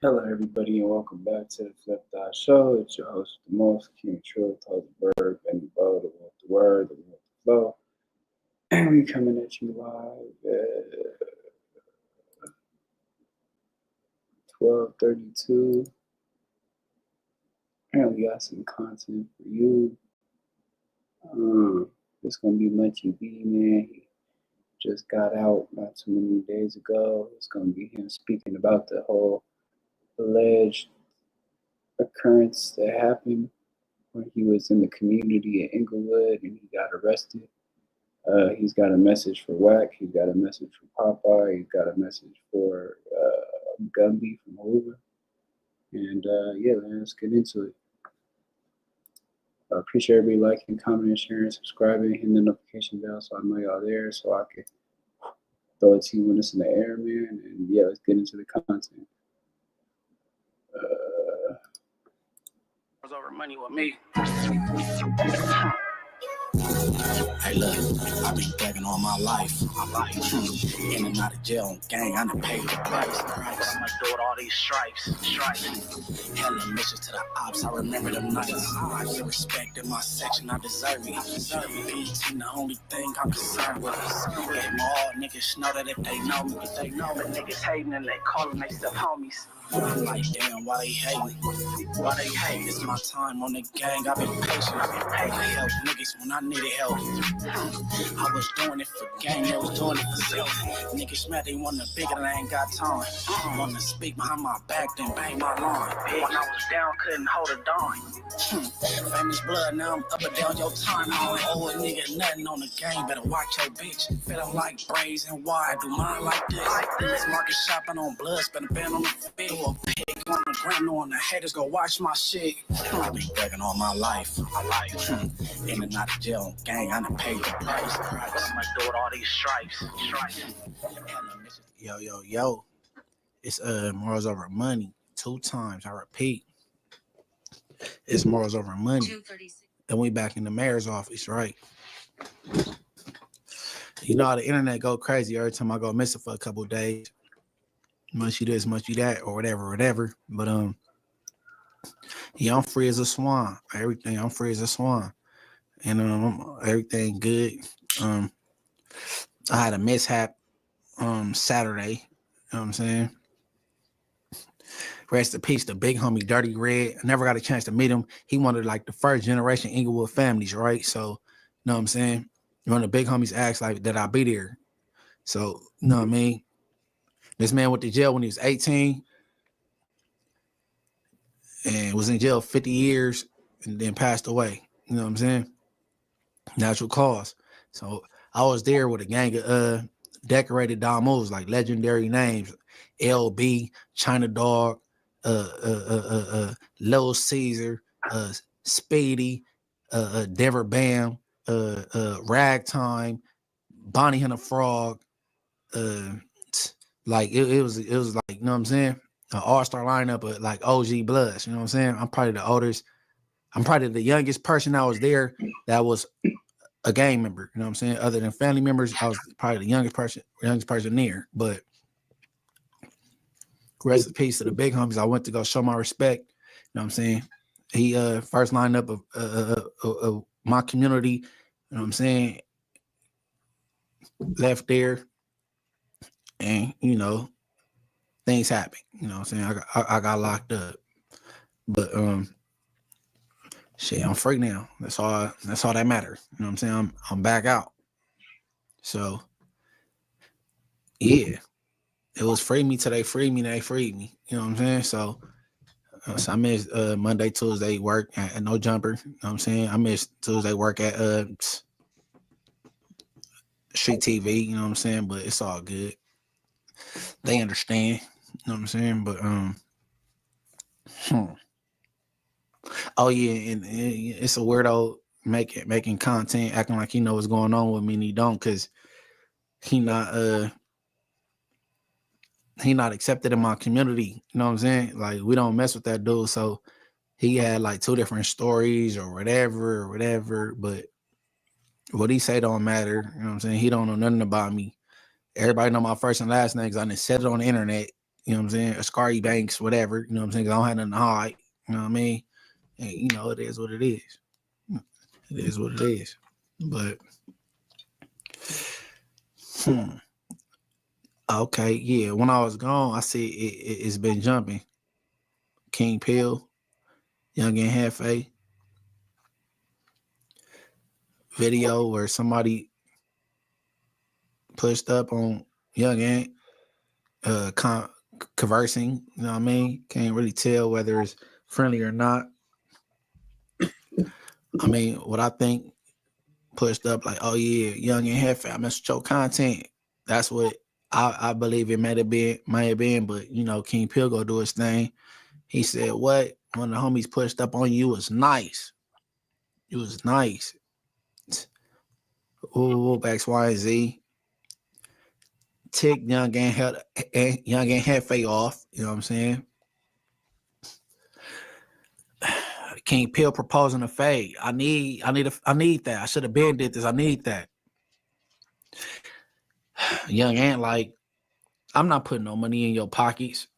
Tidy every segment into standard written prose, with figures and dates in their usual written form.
Hello, everybody, and welcome back to the Flip Dot Show. It's your host, the most King Truth, told the verb, and the bow, the will, the word, the will, the flow. And we coming at you live at 12:32, and we got some content for you. It's gonna be Munchie B, man. He just got out not too many days ago. It's gonna be him speaking about the whole alleged occurrence that happened when he was in the community in Inglewood and he got arrested. He's got a message for Wack. He's got a message for Popeye. He's got a message for Gumby from Hoover. And yeah, man, let's get into it. I appreciate everybody liking, commenting, sharing, subscribing, hitting the notification bell so I know y'all there so I can throw it to you when it's in the air, man. And yeah, let's get into the content. Over money with me. Hey, look, I've been begging all my life. In and out of jail, gang, I done paid the price. I'ma do it all these stripes. Handling missions to the ops, I remember them nights. I get respect in my section, I deserve it. BT, the only thing I'm concerned with is letting all niggas know that if they know me, if they know me. Niggas hating and they calling they stuff homies. I'm like, damn, why they hating? Why they hate? It's my time on the gang, I've been patient. I help niggas when I needed help. I was doing it for gang, they was doing it for self. Niggas mad they want to bigger, they ain't got time. Want to speak behind my back, then bang my line. When I was down, couldn't hold a dime. Famous blood, now I'm up and down your time. I don't owe a nigga nothing on the game, better watch your bitch. Feeling like braids and why I do mine like this. This market shopping on blood, spend a band on the field. A pig on the ground, knowing the haters go watch my shit. I've been begging all my life. In and out of jail, gang, I done paid the price. I'ma do it all these stripes. Yo. It's morals over money. 2 times. I repeat. It's morals over money. And we back in the mayor's office, right? You know how the internet go crazy every time I go missing for a couple of days. Munchie this, munchie that, or whatever. But yeah, I'm free as a swan. Everything, I'm free as a swan. And everything good. I had a mishap Saturday. You know what I'm saying? Rest in peace, the big homie Dirty Red. I never got a chance to meet him. He wanted like the first generation Inglewood families, right? So, you know what I'm saying? One of the big homies asked like that I be there. So, you know what I mean? This man went to jail when he was 18 and was in jail 50 years and then passed away. You know what I'm saying? Natural cause. So I was there with a gang of decorated domos, like legendary names: LB, China Dog, Lil Caesar, Speedy, Denver Bam, Ragtime, Bonnie and the Frog. Like it was like, you know what I'm saying? An all-star lineup of like OG Bloods. You know what I'm saying? I'm probably the oldest. I'm probably the youngest person that was there that was a gang member. You know what I'm saying? Other than family members, I was probably the youngest person there. But rest in peace to the big homies. I went to go show my respect. You know what I'm saying? He first lineup of my community. You know what I'm saying? Left there, and you know, things happen. You know what I'm saying? I got locked up, but shit, I'm free now. That's all that matters. You know what I'm saying? I'm back out. So yeah, it was free me till they freed me. They freed me. You know what I'm saying? So I missed Monday, Tuesday work at No Jumper. You know what I'm saying? I missed Tuesday work at Street TV. You know what I'm saying? But it's all good. They understand. You know what I'm saying? But oh yeah, and it's a weirdo making content, acting like he knows what's going on with me, and he don't, because he not accepted in my community. You know what I'm saying? Like, we don't mess with that dude. So he had like 2 different stories or whatever. But what he say don't matter. You know what I'm saying? He don't know nothing about me. Everybody know my first and last name because I done said it on the internet. You know what I'm saying? Or Scary Banks, whatever. You know what I'm saying? 'Cause I don't have nothing to hide. You know what I mean? And, you know, it is what it is. It is what it is. But, okay, yeah. When I was gone, I see it's been jumping. King Pill, Young and Hefe, video where somebody pushed up on Young Ant, conversing. You know what I mean? Can't really tell whether it's friendly or not. I mean, what I think pushed up like, oh yeah, Young and Hefe, I messed with your content. That's what I believe it might have been, but you know, King Pill go do his thing. He said, what? When the homies pushed up on you was nice. It was nice. Ooh, X, Y, and Z. Tick Young and Hefe off. You know what I'm saying? King Pill proposing a fade. I need that. I should have been did this. I need that. Young Ant like, I'm not putting no money in your pockets.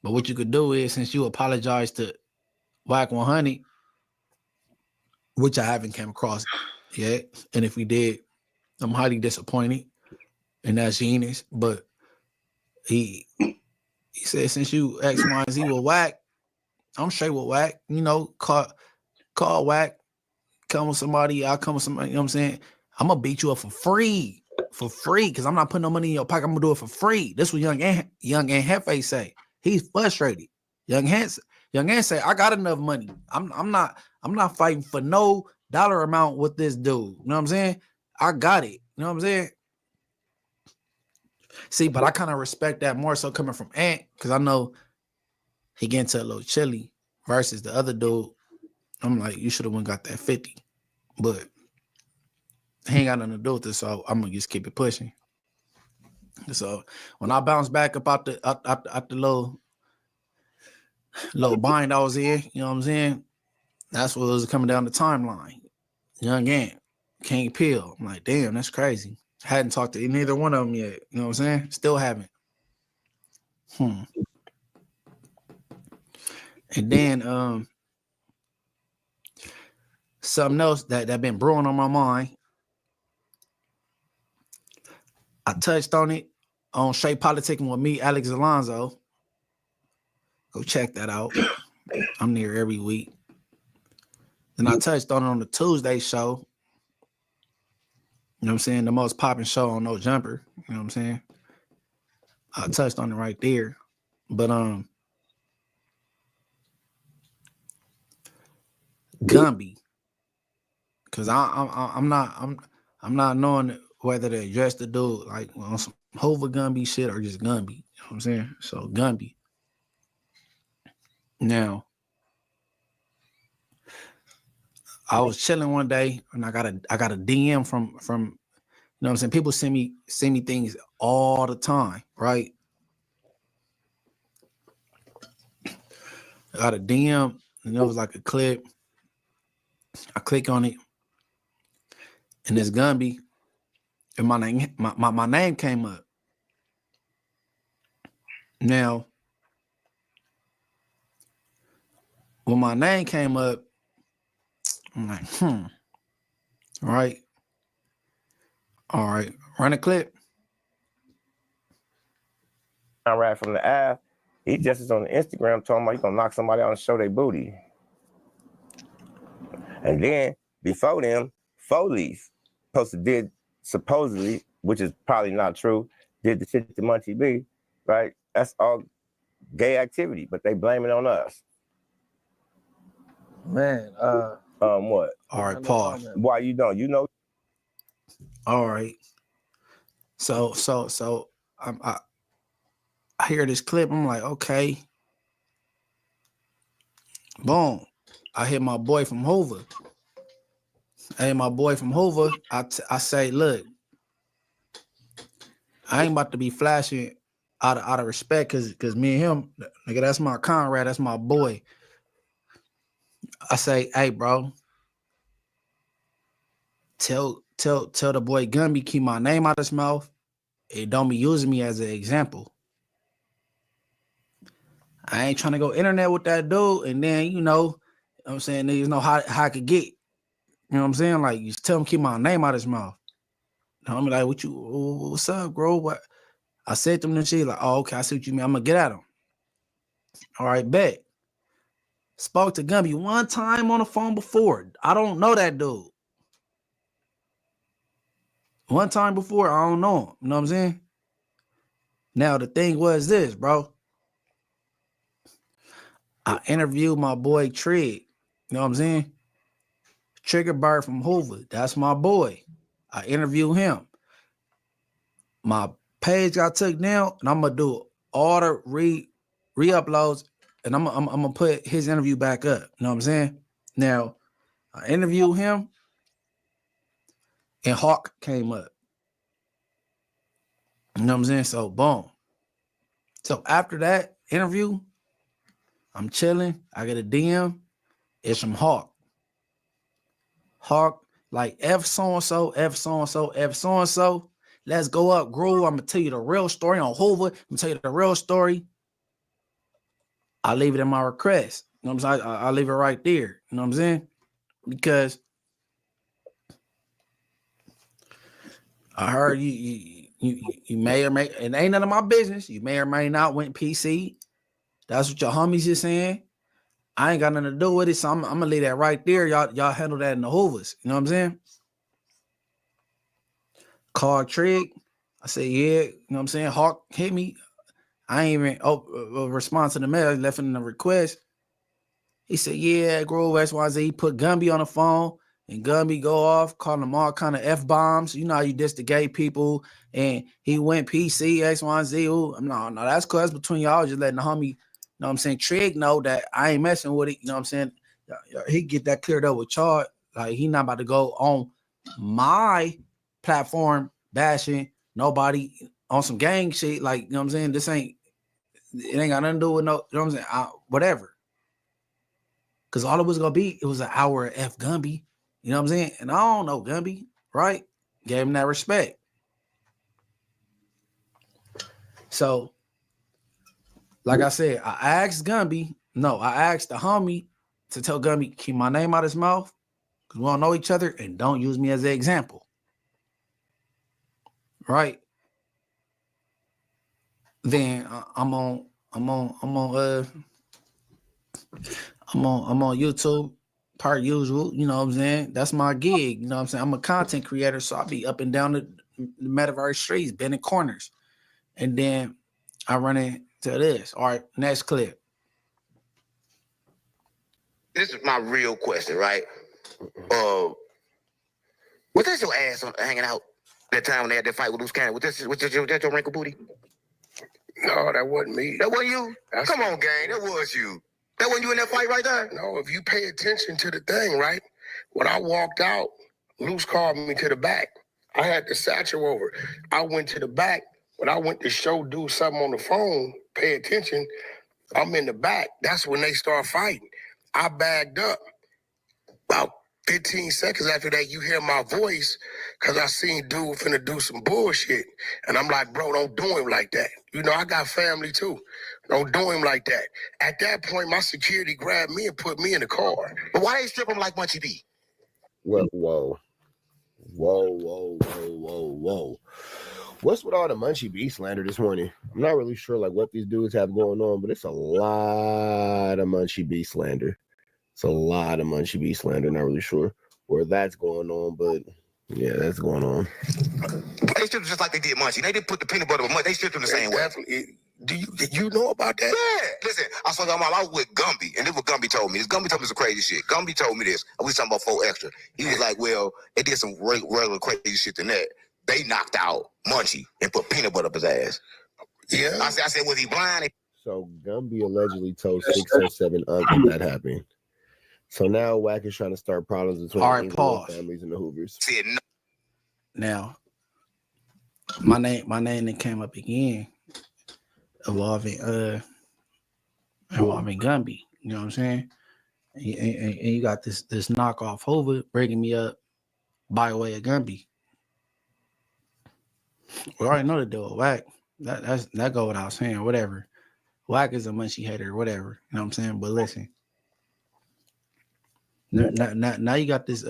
But what you could do is, since you apologized to Wack 100, which I haven't came across yet, and if we did, I'm highly disappointed, and that's genius. But he said, since you X, Y, and Z with Wack, I'm straight with Wack. You know, call Wack, come with somebody, I'll come with somebody, you know what I'm saying? I'm going to beat you up for free, because I'm not putting no money in your pocket. I'm going to do it for free. This is what Young and Hefe say. He's frustrated. Young Ant say, I got enough money. I'm not fighting for no dollar amount with this dude. You know what I'm saying? I got it. You know what I'm saying? See, but I kind of respect that more so coming from Ant, because I know he getting to a little chilly versus the other dude. I'm like, you should have went got that 50. But he ain't got nothing to do with this, so I'm gonna just keep it pushing. So when I bounce back up out the little bind I was in, you know what I'm saying? That's what was coming down the timeline. Young Ant, King Pill. I'm like, damn, that's crazy. Hadn't talked to neither one of them yet. You know what I'm saying? Still haven't. And then something else that been brewing on my mind. I touched on it on Straight Politicking with me, Alex Alonso. Go check that out. I'm there every week. Then I touched on it on the Tuesday show. You know what I'm saying? The most popping show on No Jumper. You know what I'm saying? I touched on it right there. But Gumby. Cause I'm not knowing whether to address the dude like on some Hoover Gumby shit or just Gumby. You know what I'm saying? So Gumby. Now, I was chilling one day and I got a DM from you know what I'm saying? People send me things all the time, right? I got a DM and it was like a clip. I click on it and it's Gumby and my name came up. Now, when my name came up, I'm like, all right, run a clip. I ran from the app. He just is on the Instagram talking about he's gonna knock somebody out and show their booty. And then before them, Foley's did supposedly, which is probably not true, did the shit to Munchie B, right? That's all gay activity, but they blame it on us. Man, what? All right, pause. Why you don't? You know. All right. So I hear this clip. I'm like, okay. Boom. I hit my boy from Hoover. I say, look, I ain't about to be flashing out of respect because me and him, nigga, that's my comrade, that's my boy. I say, hey, bro, tell the boy Gumby keep my name out of his mouth. It don't be using me as an example. I ain't trying to go internet with that dude. And then, you know what I'm saying, niggas know how I could get. You know what I'm saying? Like, you just tell him keep my name out his mouth. I'm like, what's up, bro? What? I said to him and shit, like, oh, okay, I see what you mean. I'm gonna get at him. All right, bet. Spoke to Gumby one time on the phone before. I don't know that dude. One time before, I don't know him. You know what I'm saying? Now, the thing was this, bro. I interviewed my boy Trig. You know what I'm saying? Trigger Bird from Hoover. That's my boy. I interviewed him. My page got took down, and I'm gonna do all the re-uploads, and I'm gonna put his interview back up. You know what I'm saying? Now, I interviewed him, and Hawk came up. You know what I'm saying? So, boom. So after that interview, I'm chilling. I get a DM. It's from Hawk. Hawk, like F so-and-so, F so-and-so, F so-and-so. Let's go up, groove. I'm going to tell you the real story on Hoover. I'm going to tell you the real story. I leave it in my request. You know what I'm saying? I leave it right there. You know what I'm saying? Because I heard you may or may, it ain't none of my business. You may or may not went PC. That's what your homies is saying. I ain't got nothing to do with it, so I'm gonna leave that right there. Y'all handle that in the Hoovers. You know what I'm saying? Called Trig. I said, yeah. You know what I'm saying? Hawk hit me. I ain't even respond to the mail. I left it in the request. He said, yeah, Grove XYZ. He put Gumby on the phone, and Gumby go off, calling them all kind of F-bombs. You know how you diss the gay people, and he went PC, XYZ. Ooh, no, that's cool. That's between y'all. Just letting the homie, you know what I'm saying, Trig know that I ain't messing with it. You know what I'm saying? He get that cleared up with y'all. Like, he not about to go on my platform bashing nobody on some gang shit. Like, you know what I'm saying? It ain't got nothing to do with no, you know what I'm saying? Whatever. Because all it was going to be, it was an hour of F Gumby. You know what I'm saying? And I don't know Gumby, right? Gave him that respect. So, like I said, I asked the homie to tell Gumby, keep my name out his mouth, because we don't know each other, and don't use me as an example. Right? Then I'm on YouTube, per usual. You know what I'm saying? That's my gig. You know what I'm saying? I'm a content creator, so I'll be up and down the metaverse streets, bending corners. And then I run into this. All right, next clip. This is my real question, right? Was that your ass hanging out that time when they had that fight with Loose Cannon? Was that your wrinkle booty? No, that wasn't me. That wasn't you? Come on, gang. That was you. That wasn't you in that fight right there? No, if you pay attention to the thing, right? When I walked out, Luce called me to the back. I had the satchel over. I went to the back. When I went to show dude something on the phone, pay attention, I'm in the back. That's when they start fighting. I bagged up. About 15 seconds after that, you hear my voice because I seen dude finna do some bullshit. And I'm like, bro, don't do him like that. You know, I got family too. Don't do him like that. At that point, my security grabbed me and put me in the car. But why they strip him like Munchie B? Whoa. What's with all the Munchie B slander this morning? I'm not really sure like what these dudes have going on, but it's a lot of Munchie B slander. It's a lot of Munchie B slander. Not really sure where that's going on, but yeah, that's going on. They stripped him just like they did Munchie. They didn't put the peanut butter with Munchie. They stripped him the same way. Did you know about that? Yeah. Listen, I saw them all out with Gumby, and this is what Gumby told me. Gumby told me some crazy shit. Gumby told me this. We was talking about 4 Extra. He was like, well, they did some regular crazy shit than that. They knocked out Munchie and put peanut butter up his ass. Yeah. I said, was he blind? So Gumby allegedly told 607 that happened. So now Wack is trying to start problems between families and the Hoovers. Said no. Now, my name that came up again involving Gumby. You know what I'm saying? And you got this knockoff Hoover bringing me up by way of Gumby. We already know the deal with Wack. That go without saying, whatever. Wack is a Munchie hater, whatever. You know what I'm saying? But listen, now you got this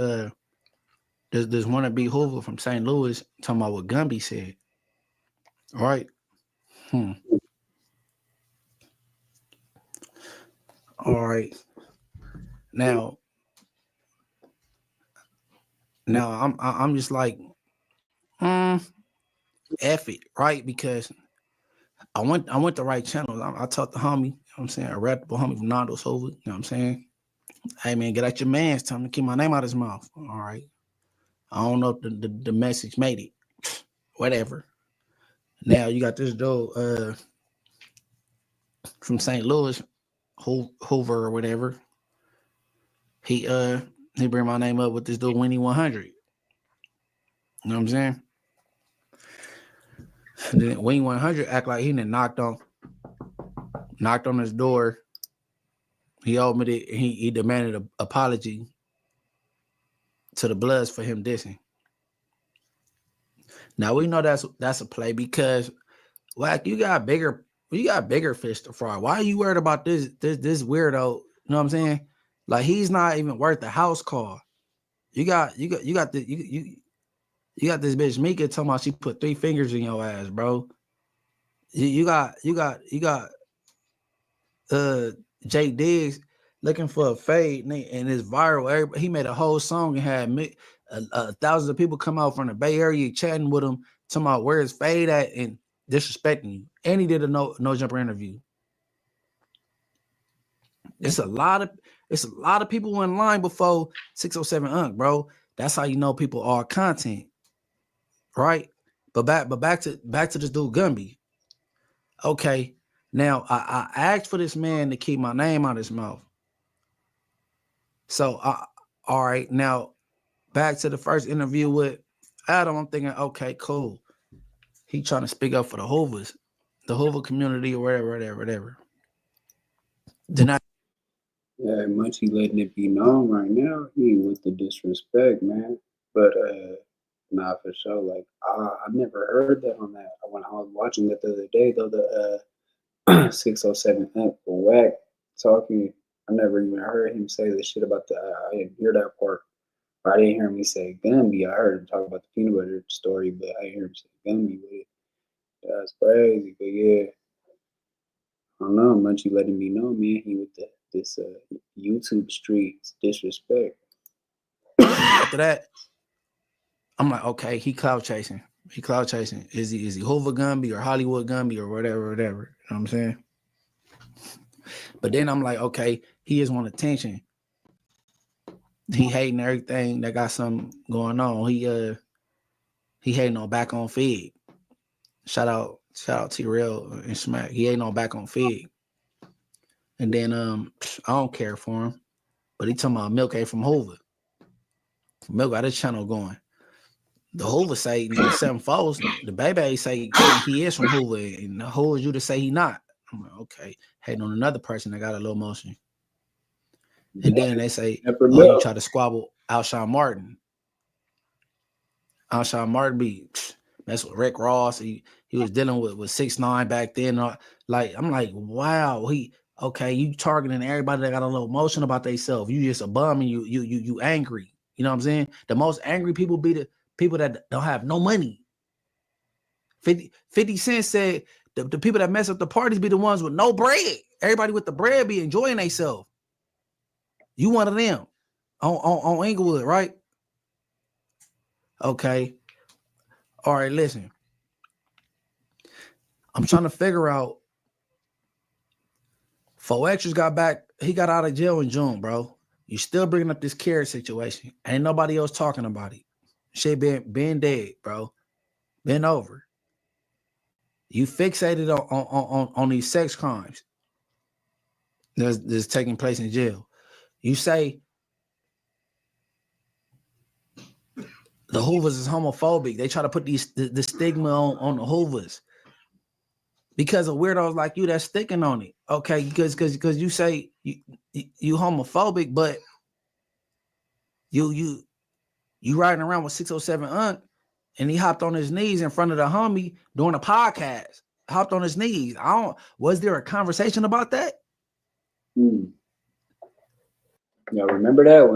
this wannabe Hoover from St. Louis talking about what Gumby said. All right. All right. Now I'm just like, F it, right? Because I went the right channel. I talked to homie, you know what I'm saying, a reputable homie from Nando's Hoover, you know what I'm saying? Hey man, get out your man's, tell him to keep my name out his mouth. All right. I don't know if the message made it. Whatever. Now you got this dude from St. Louis, Hoover or whatever. He bring my name up with this dude Winnie 100. You know what I'm saying? Then Winnie 100 act like he done knocked on his door. He opened it and he demanded an apology to the Bloods for him dissing. Now we know that's a play because Wack, you got bigger fish to fry. Why are you worried about this weirdo? You know what I'm saying? Like he's not even worth the house call. You got this bitch Mika talking about she put 3 fingers in your ass, bro. You got Jake Diggs looking for a fade and it's viral. He made a whole song and had thousands of people come out from the Bay Area chatting with him, talking about where his fade at and disrespecting you. And he did a no jumper interview. It's a lot of people in line before 607 Unk, bro. That's how you know people are content, right? But back to this dude Gumby. Okay, now I asked for this man to keep my name out of his mouth. So all right, now back to the first interview with Adam. I'm thinking, okay, cool. He trying to speak up for the Hoovers, the Hoover community, or whatever. Then Yeah, Munchie letting it be known right now. He ain't with the disrespect, man. But nah, for sure. Like I never heard that on that. When I was watching that the other day, though, the 607 Unk for Wack talking, I never even heard him say the shit about the. I didn't hear that part. Or I didn't hear me say Gumby. I heard him talk about the peanut butter story, but I didn't hear him say Gumby with it. That's crazy. But yeah, I don't know. Munchie letting me know, man. He with this YouTube streets disrespect. after that, I'm like, okay, he cloud chasing. Is he Hoover Gumby or Hollywood Gumby or whatever? You know what I'm saying? But then I'm like, okay, he just want attention. He hating everything that got something going on. He hating on Back on Fig. Shout out T-Rail and Smack. He hating on Back on Fig. And then I don't care for him. But he talking about Milk ain't from Hoover. Milk got his channel going. The Hoover say 7 foes. The baby say he is from Hoover, and the who is you to say he not? I'm like, okay, hating on another person that got a little motion. And then they say, oh, you try to squabble Alshon Martin. Alshon Martin be that's with Rick Ross. He was dealing with 6ix9ine back then. Like I'm like, wow, you targeting everybody that got a little emotion about themselves. You just a bum and you angry. You know what I'm saying? The most angry people be the people that don't have no money. 50 Cent said the people that mess up the parties be the ones with no bread. Everybody with the bread be enjoying themselves. You one of them on Inglewood, right? Okay. All right, listen. I'm trying to figure out. 4Xers got back. He got out of jail in June, bro. You still bringing up this Carrot situation. Ain't nobody else talking about it. Shit been dead, bro. Been over. You fixated on these sex crimes that's taking place in jail. You say the Hoovers is homophobic. They try to put the stigma on the Hoovers because of weirdos like you that's sticking on it. Okay, because you say you homophobic, but you riding around with 607 Unk, and he hopped on his knees in front of the homie doing a podcast. hopped on his knees. Was there a conversation about that? Y'all remember that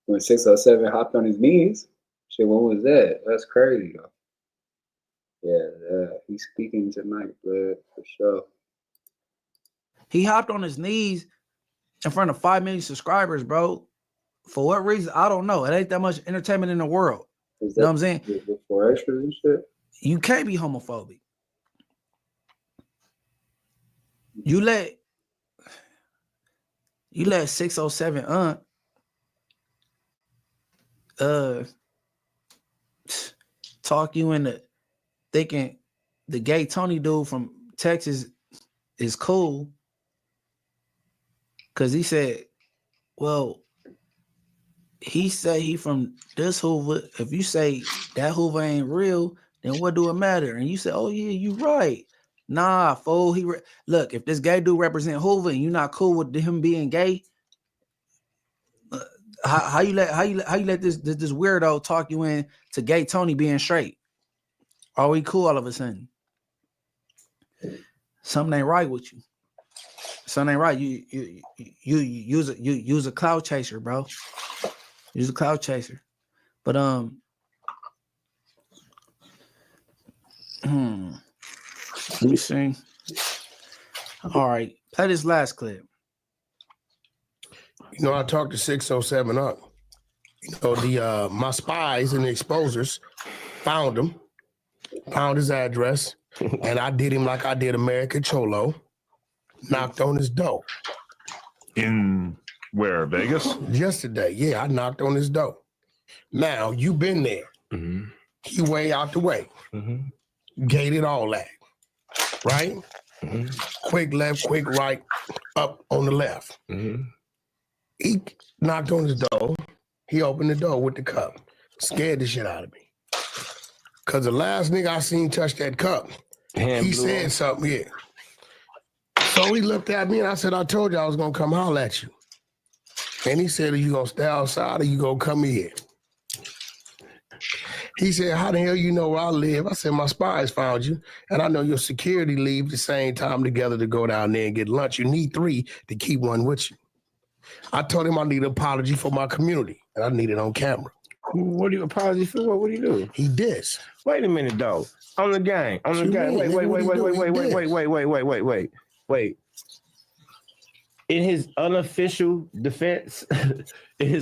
when 607 hopped on his knees? Shit, when was that? That's crazy, though. Yeah, he's speaking tonight, blood, for sure. He hopped on his knees in front of 5 million subscribers, bro. For what reason? I don't know. It ain't that much entertainment in the world. Is you know what I'm saying? For extras and shit? You can't be homophobic. You let 607 talk you into thinking the gay Tony dude from Texas is cool because he said, well, he say he from this Hoover. If you say that Hoover ain't real, then what do it matter? And you say, oh yeah, you right. Nah, fool. Look, if this gay dude represent Hoover and you're not cool with him being gay, how you let this weirdo talk you in to gay Tony being straight? Are we cool all of a sudden? Something ain't right with you. Something ain't right. You use a cloud chaser, bro. Use a cloud chaser. But let me see. All right, play this last clip. You know, I talked to 607 up. You know, my spies and the exposers found him, found his address, and I did him like I did American Cholo, knocked on his door. In where, Vegas? Yesterday, yeah, I knocked on his door. Now, you been there. Mm-hmm. He way out the way. Mm-hmm. Gated all that, right? Mm-hmm. Quick left, quick right, up on the left. Mm-hmm. He knocked on his door. He opened the door with the cup. Scared the shit out of me. Because the last nigga I seen touch that cup, he said something, yeah. So he looked at me and I said, I told you I was going to come holler at you. And he said, are you going to stay outside or you going to come in? He said, how the hell you know where I live? I said, my spies found you. And I know your security leave the same time together to go down there and get lunch. You need 3 to keep one with you. I told him I need an apology for my community, and I need it on camera. What do you apology for? What do you do? He dissed. Wait a minute, though. On the gang. Wait. In his unofficial defense, But you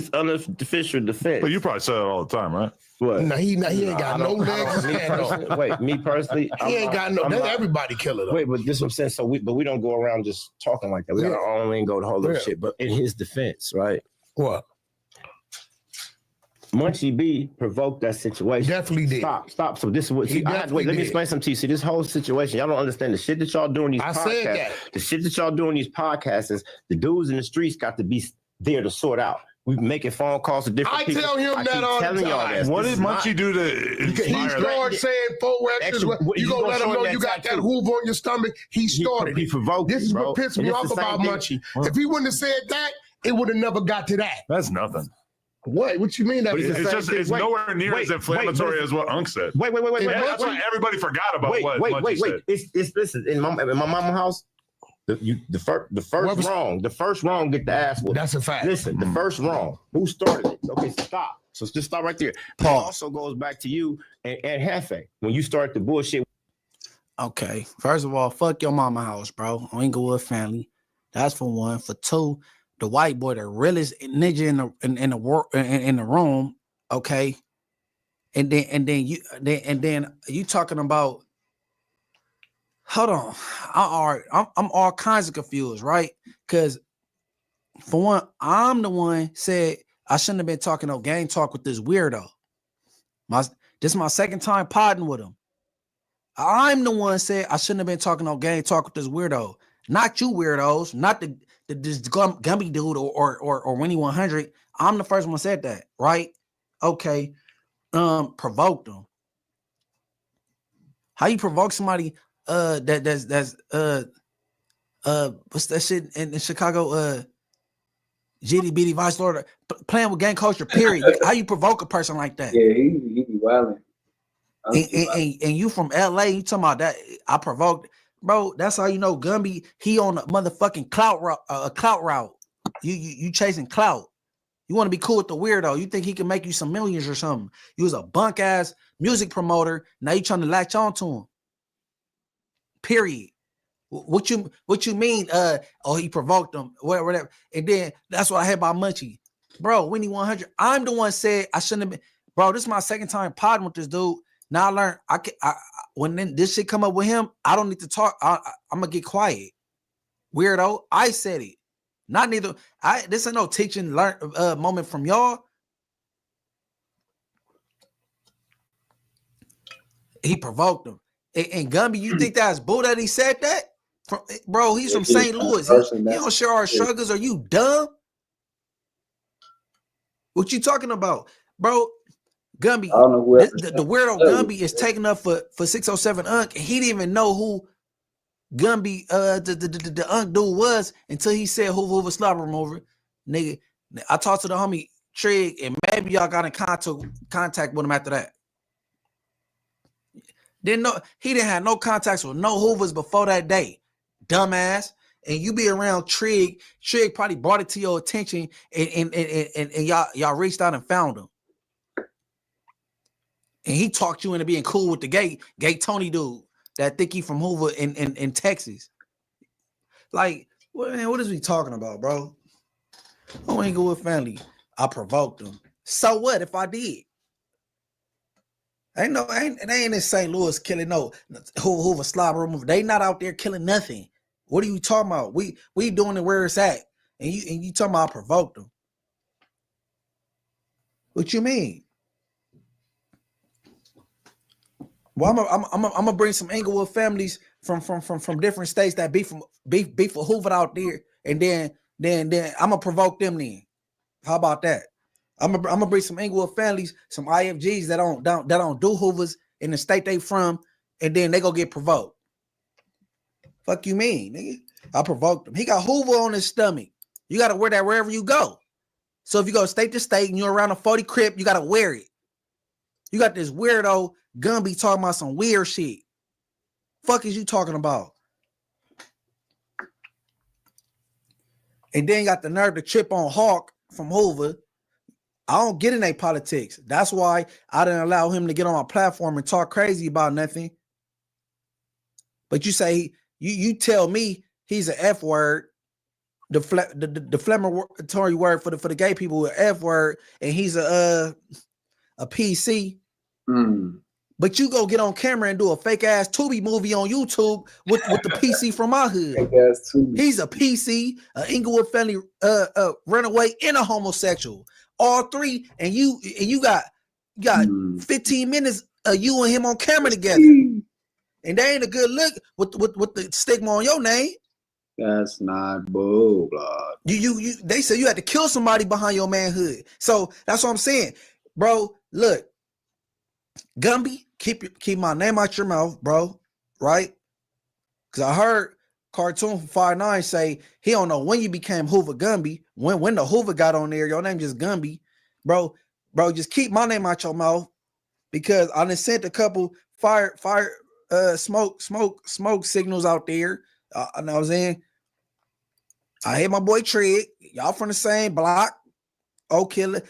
probably say that all the time, right? What? No, he ain't got no legs. Me personally, he ain't got no. That's everybody killer though. Wait, but this is what I'm saying. So we don't go around just talking like that. We got our own lingo, the whole little shit. But in his defense, right? What? Munchie B provoked that situation. Definitely did. Stop. So this is what. Let me explain something to you. See, this whole situation, y'all don't understand the shit that y'all doing these podcasts. Said that. The shit that y'all doing these podcasts is the dudes in the streets got to be there to sort out. We making phone calls to different people. I tell him that all the time. What did Munchie do to He started saying 4 extras. You gonna let him know you got that Hoover on your stomach? He started. He provoked. This is what pissed me off about Munchie. If he wouldn't have said that, it would have never got to that. That's nothing. What you mean? It's nowhere near as inflammatory as what Unc said. Wait. That's why everybody forgot about what Munchie said. It's listen, in my mama's house, the first wrong get the ass whooped. That's a fact. Listen, the first wrong. Who started it? Okay, stop. So just stop right there. Paul also goes back to you and Hefe when you start the bullshit. Okay, first of all, fuck your mama house, bro. Inglewood family. That's for one. For two, the white boy, the realest ninja in the room. Okay, and then you talking about. Hold on, I'm all kinds of confused, right? Because for one, I'm the one said I shouldn't have been talking no gang talk with this weirdo. This is my second time podding with him. I'm the one said I shouldn't have been talking no gang talk with this weirdo. Not you weirdos, not this Gumby dude or Winnie 100. I'm the first one said that, right? Okay, provoked him. How you provoke somebody? That's what's that shit in Chicago? GDBD Vice Lord playing with gang culture. Period. How you provoke a person like that? Yeah, he be wilding. And you from LA, you talking about that? I provoked, bro. That's how you know Gumby. He on a motherfucking clout route. You chasing clout. You want to be cool with the weirdo. You think he can make you some millions or something. You was a bunk ass music promoter. Now you trying to latch on to him. Period. What you mean? He provoked them, whatever. And then that's what I had by Munchie. Bro, Winnie 100. I'm the one said I shouldn't have been. Bro, this is my second time podding with this dude. Now I learned when this shit come up with him, I don't need to talk. I'm gonna get quiet. Weirdo. I said it. Not neither. This ain't no teaching moment from y'all. He provoked him. And Gumby, you think that's bull that he said that? Bro, he's from St. Louis. He don't share our struggles. Are you dumb? What you talking about? Bro, Gumby, the weirdo Gumby is taking up for 607 Unk. And he didn't even know who Gumby, the Unk dude was until he said Hoover slobber remover. Nigga, I talked to the homie Trig, and maybe y'all got in contact with him after that. He didn't have no contacts with no Hoovers before that day. Dumbass. And you be around Trig. Trig probably brought it to your attention, and y'all reached out and found him. And he talked you into being cool with the gay Tony dude that think he from Hoover in Texas. Like, what is we talking about, bro? I ain't go with family. I provoked him. So what if I did? They ain't in St. Louis killing no Hoover slobber remover. They not out there killing nothing. What are you talking about? We doing it where it's at. And you talking about I provoked them. What you mean? Well, I'm gonna bring some Inglewood families from different states that beef for Hoover out there, and then I'm gonna provoke them then. How about that? I'm gonna bring some Inglewood families, some IFGs that don't do Hoovers in the state they from, and then they go get provoked. Fuck you mean, nigga? I provoked him. He got Hoover on his stomach. You gotta wear that wherever you go. So if you go state to state and you're around a 40 crib, you gotta wear it. You got this weirdo Gumby talking about some weird shit. Fuck is you talking about? And then got the nerve to trip on Hawk from Hoover. I don't get in their politics. That's why I didn't allow him to get on my platform and talk crazy about nothing. But you say you tell me he's an F word, the deflammatory word for the gay people, an F word, and he's a PC. But you go get on camera and do a fake ass Tubi movie on YouTube with the PC from my hood. He's a PC, an Inglewood family runaway, and a homosexual. All three, and you got 15 minutes of you and him on camera together. And they ain't a good look with the stigma on your name. That's not bull, blood. They say you had to kill somebody behind your manhood. So that's what I'm saying, bro. Look, Gumby, keep my name out your mouth, bro. Right? Because I heard Cartoon from 5'9" say he don't know when you became Hoover Gumby. When the Hoover got on there, your name just Gumby, bro. Just keep my name out your mouth, because I done sent a couple fire smoke signals out there. And I was in. I hate my boy Trig. Y'all from the same block. Oh, killer.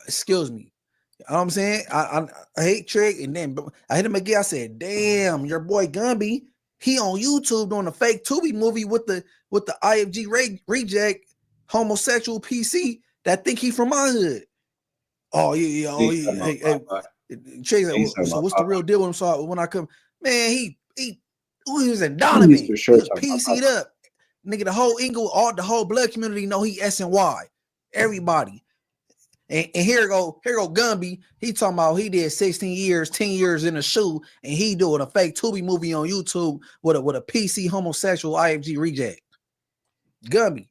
Excuse me. You know what I'm saying? I hate Trig, and then I hit him again. I said, "Damn, your boy Gumby, he on YouTube doing a fake Tubi movie with the IFG reject homosexual PC that think he from my hood." Oh yeah. Hey, Trig said, so what's the real deal with him? So when I come, man, he was in Donovan. He was PC'd up. Nigga, the whole Inglewood, the whole blood community know he S and Y. Everybody. And here go Gumby. He talking about he did 16 years, 10 years in a shoe, and he doing a fake Tubi movie on YouTube with a PC homosexual IFG reject. Gumby,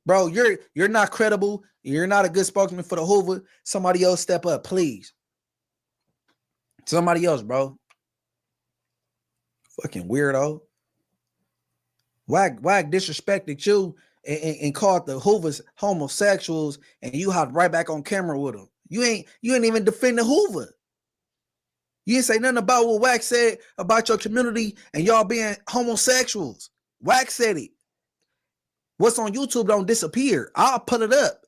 bro, you're not credible. You're not a good spokesman for the Hoover. Somebody else step up, please. Somebody else, bro. Fucking weirdo. Wack disrespected you and called the Hoovers homosexuals, and you hopped right back on camera with them. You ain't even defending Hoover. You didn't say nothing about what Wack said about your community and y'all being homosexuals. Wack said it. What's on YouTube don't disappear. I'll put it up.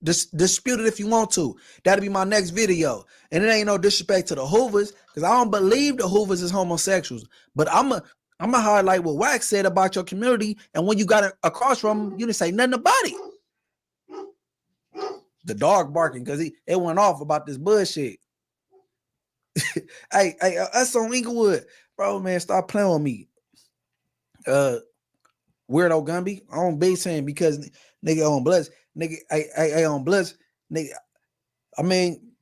Dispute it if you want to. That'll be my next video. And it ain't no disrespect to the Hoovers, because I don't believe the Hoovers is homosexuals. But I'm a highlight what Wack said about your community, and when you got it across from him, you didn't say nothing about it. The dog barking because it went off about this bullshit. Hey, us on Inglewood, bro, man, stop playing with me. Weirdo Gumby, I don't be saying because nigga on Bloods, nigga, I on Bloods, nigga. I mean,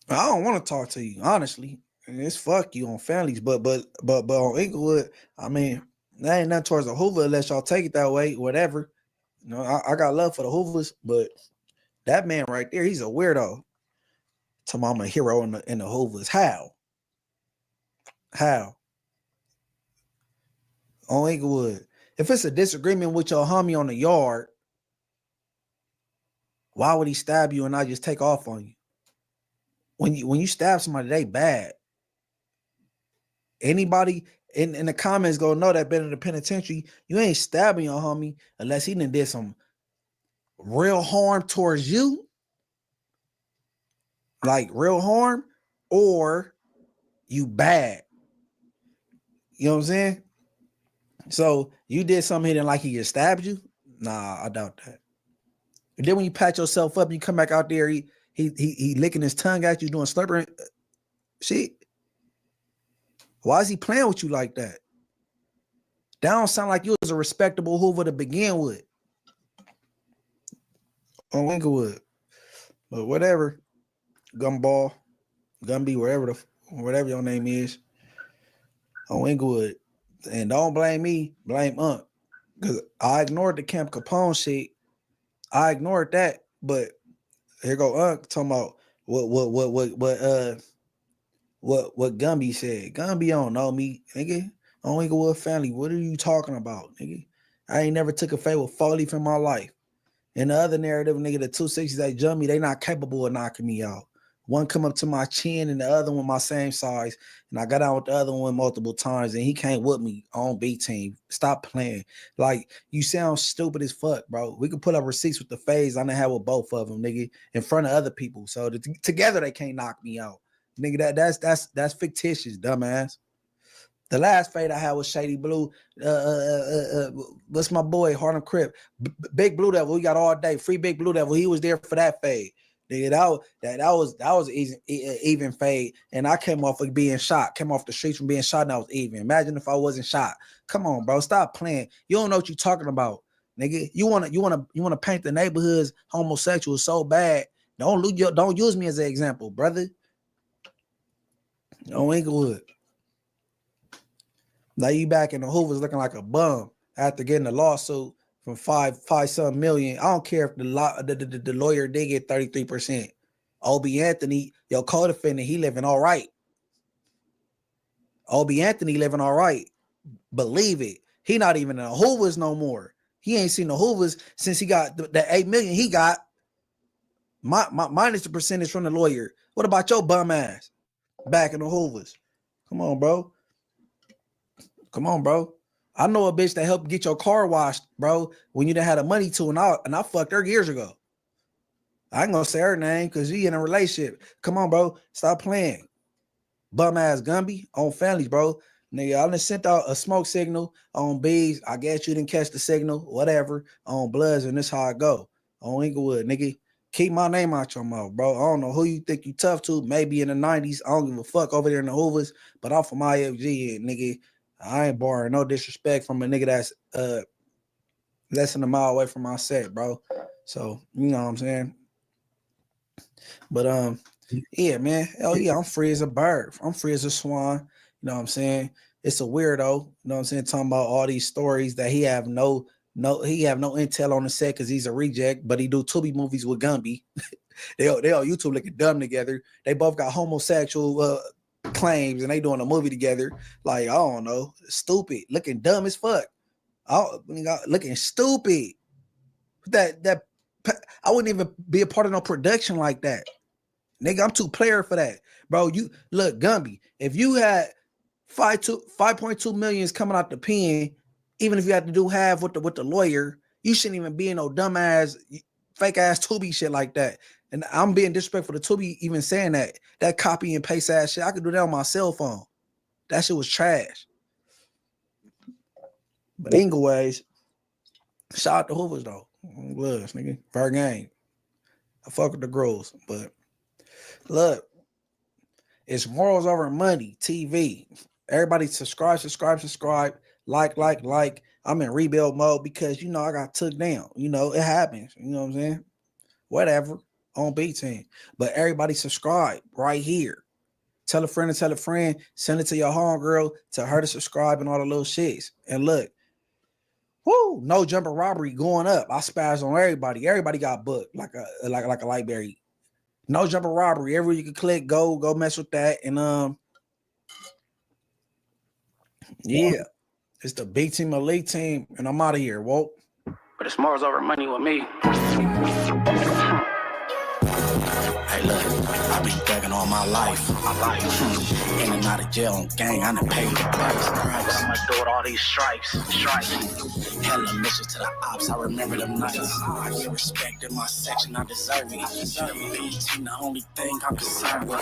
I don't want to talk to you honestly. It's fuck you on families, but on Inglewood, I mean, that ain't nothing towards the Hoover unless y'all take it that way, whatever. You know, I got love for the Hoovers, but that man right there, he's a weirdo. Tell me I'm a hero in the Hoovers. How? On Inglewood. If it's a disagreement with your homie on the yard, why would he stab you and not just take off on you? When you stab somebody, they bad. Anybody in the comments gonna know that been in the penitentiary, you ain't stabbing your homie unless he done did some real harm towards you. Like real harm, or you bad. You know what I'm saying? So you did something he didn't like, he just stabbed you? Nah, I doubt that. And then when you pat yourself up, you come back out there, he licking his tongue at you, doing slurping shit. Why is he playing with you like that? That don't sound like you was a respectable Hoover to begin with. On Inglewood. But whatever. Gumball, Gumby, whatever your name is. On Inglewood. And don't blame me, blame Unc. Because I ignored the Camp Capone shit. I ignored that. But here go Unc talking about what Gumby said. Gumby don't know me, nigga. On Inglewood family, what are you talking about, nigga? I ain't never took a fade with 4 leaf in my life. In the other narrative, nigga, the 260s that jump me, they not capable of knocking me out. One come up to my chin and the other one my same size. And I got out with the other one multiple times and he can't whip me on B team. Stop playing. Like, you sound stupid as fuck, bro. We can put up receipts with the fades I done had with both of them, nigga, in front of other people. So together they can't knock me out. Nigga, that's fictitious, dumbass. The last fade I had was Shady Blue. What's my boy, Harlem Crip? Big Blue Devil, we got all day. Free Big Blue Devil, he was there for that fade. Nigga, that was even fade. And I came off of being shot. Came off the streets from being shot and I was even. Imagine if I wasn't shot. Come on, bro. Stop playing. You don't know what you're talking about. Nigga, you wanna paint the neighborhoods homosexual so bad. Don't use me as an example, brother. On Inglewood. Now you back in the Hoovers looking like a bum after getting a lawsuit from five some million. I don't care if the lawyer did get 33%. Obie Anthony, your co-defendant, he living all right. Obie Anthony living all right. Believe it. He not even in the Hoovers no more. He ain't seen the Hoovers since he got the 8 million he got. Minus the percentage from the lawyer. What about your bum ass back in the Hoovers? Come on, bro. I know a bitch that helped get your car washed, bro, when you didn't have the money to, and I fucked her years ago. I ain't gonna say her name because she in a relationship. Come on, bro. Stop playing. Bum ass Gumby on families, bro. Nigga, I done sent out a smoke signal on B's. I guess you didn't catch the signal, whatever, on Bloods, and this how I go. On Inglewood, nigga. Keep my name out your mouth, bro. I don't know who you think you tough to. Maybe in the 90s. I don't give a fuck over there in the Hoovers, but I'm from IFG, and nigga, I ain't borrowing no disrespect from a nigga that's less than a mile away from my set, bro. So, you know what I'm saying? But yeah, man. Hell yeah, I'm free as a bird. I'm free as a swan. You know what I'm saying? It's a weirdo, you know what I'm saying, talking about all these stories that he have no intel on the set because he's a reject, but he do Tubi movies with Gumby. they on YouTube looking dumb together. They both got homosexual claims and they doing a movie together. Like, I don't know, stupid, looking dumb as fuck. Looking stupid. That I wouldn't even be a part of no production like that. Nigga, I'm too player for that. Bro, you look, Gumby, if you had 5.2 millions coming out the pen, even if you had to do half with the lawyer, you shouldn't even be in no dumbass, fake ass Tubi shit like that. And I'm being disrespectful to Tubi even saying that copy and paste ass shit. I could do that on my cell phone. That shit was trash. But anyways, shout out to Hoovers though. Bloods, nigga. Fair game. I fuck with the girls, but look, it's morals over money. TV. Everybody subscribe. Like. I'm in rebuild mode because I got took down. It happens. You know what I'm saying? Whatever. On B team. But everybody subscribe right here. Tell a friend to tell a friend. Send it to your homegirl. Tell her to subscribe and all the little shits. And look, whoo, no jumper robbery going up. I spazzed on everybody. Everybody got booked like a Lightberry. No jumper robbery. Everywhere you can click, go mess with that. And yeah, it's the B team, elite team, and I'm out of here. Whoa. But it's morals over money with me. Hey, look, I've been thugging all my life. In and out of jail on gang, I done paid the price. I'ma do it all these stripes. Hella missions to the ops, I remember them nights. I get respect in my section, I deserve it. Being the only thing I'm concerned with.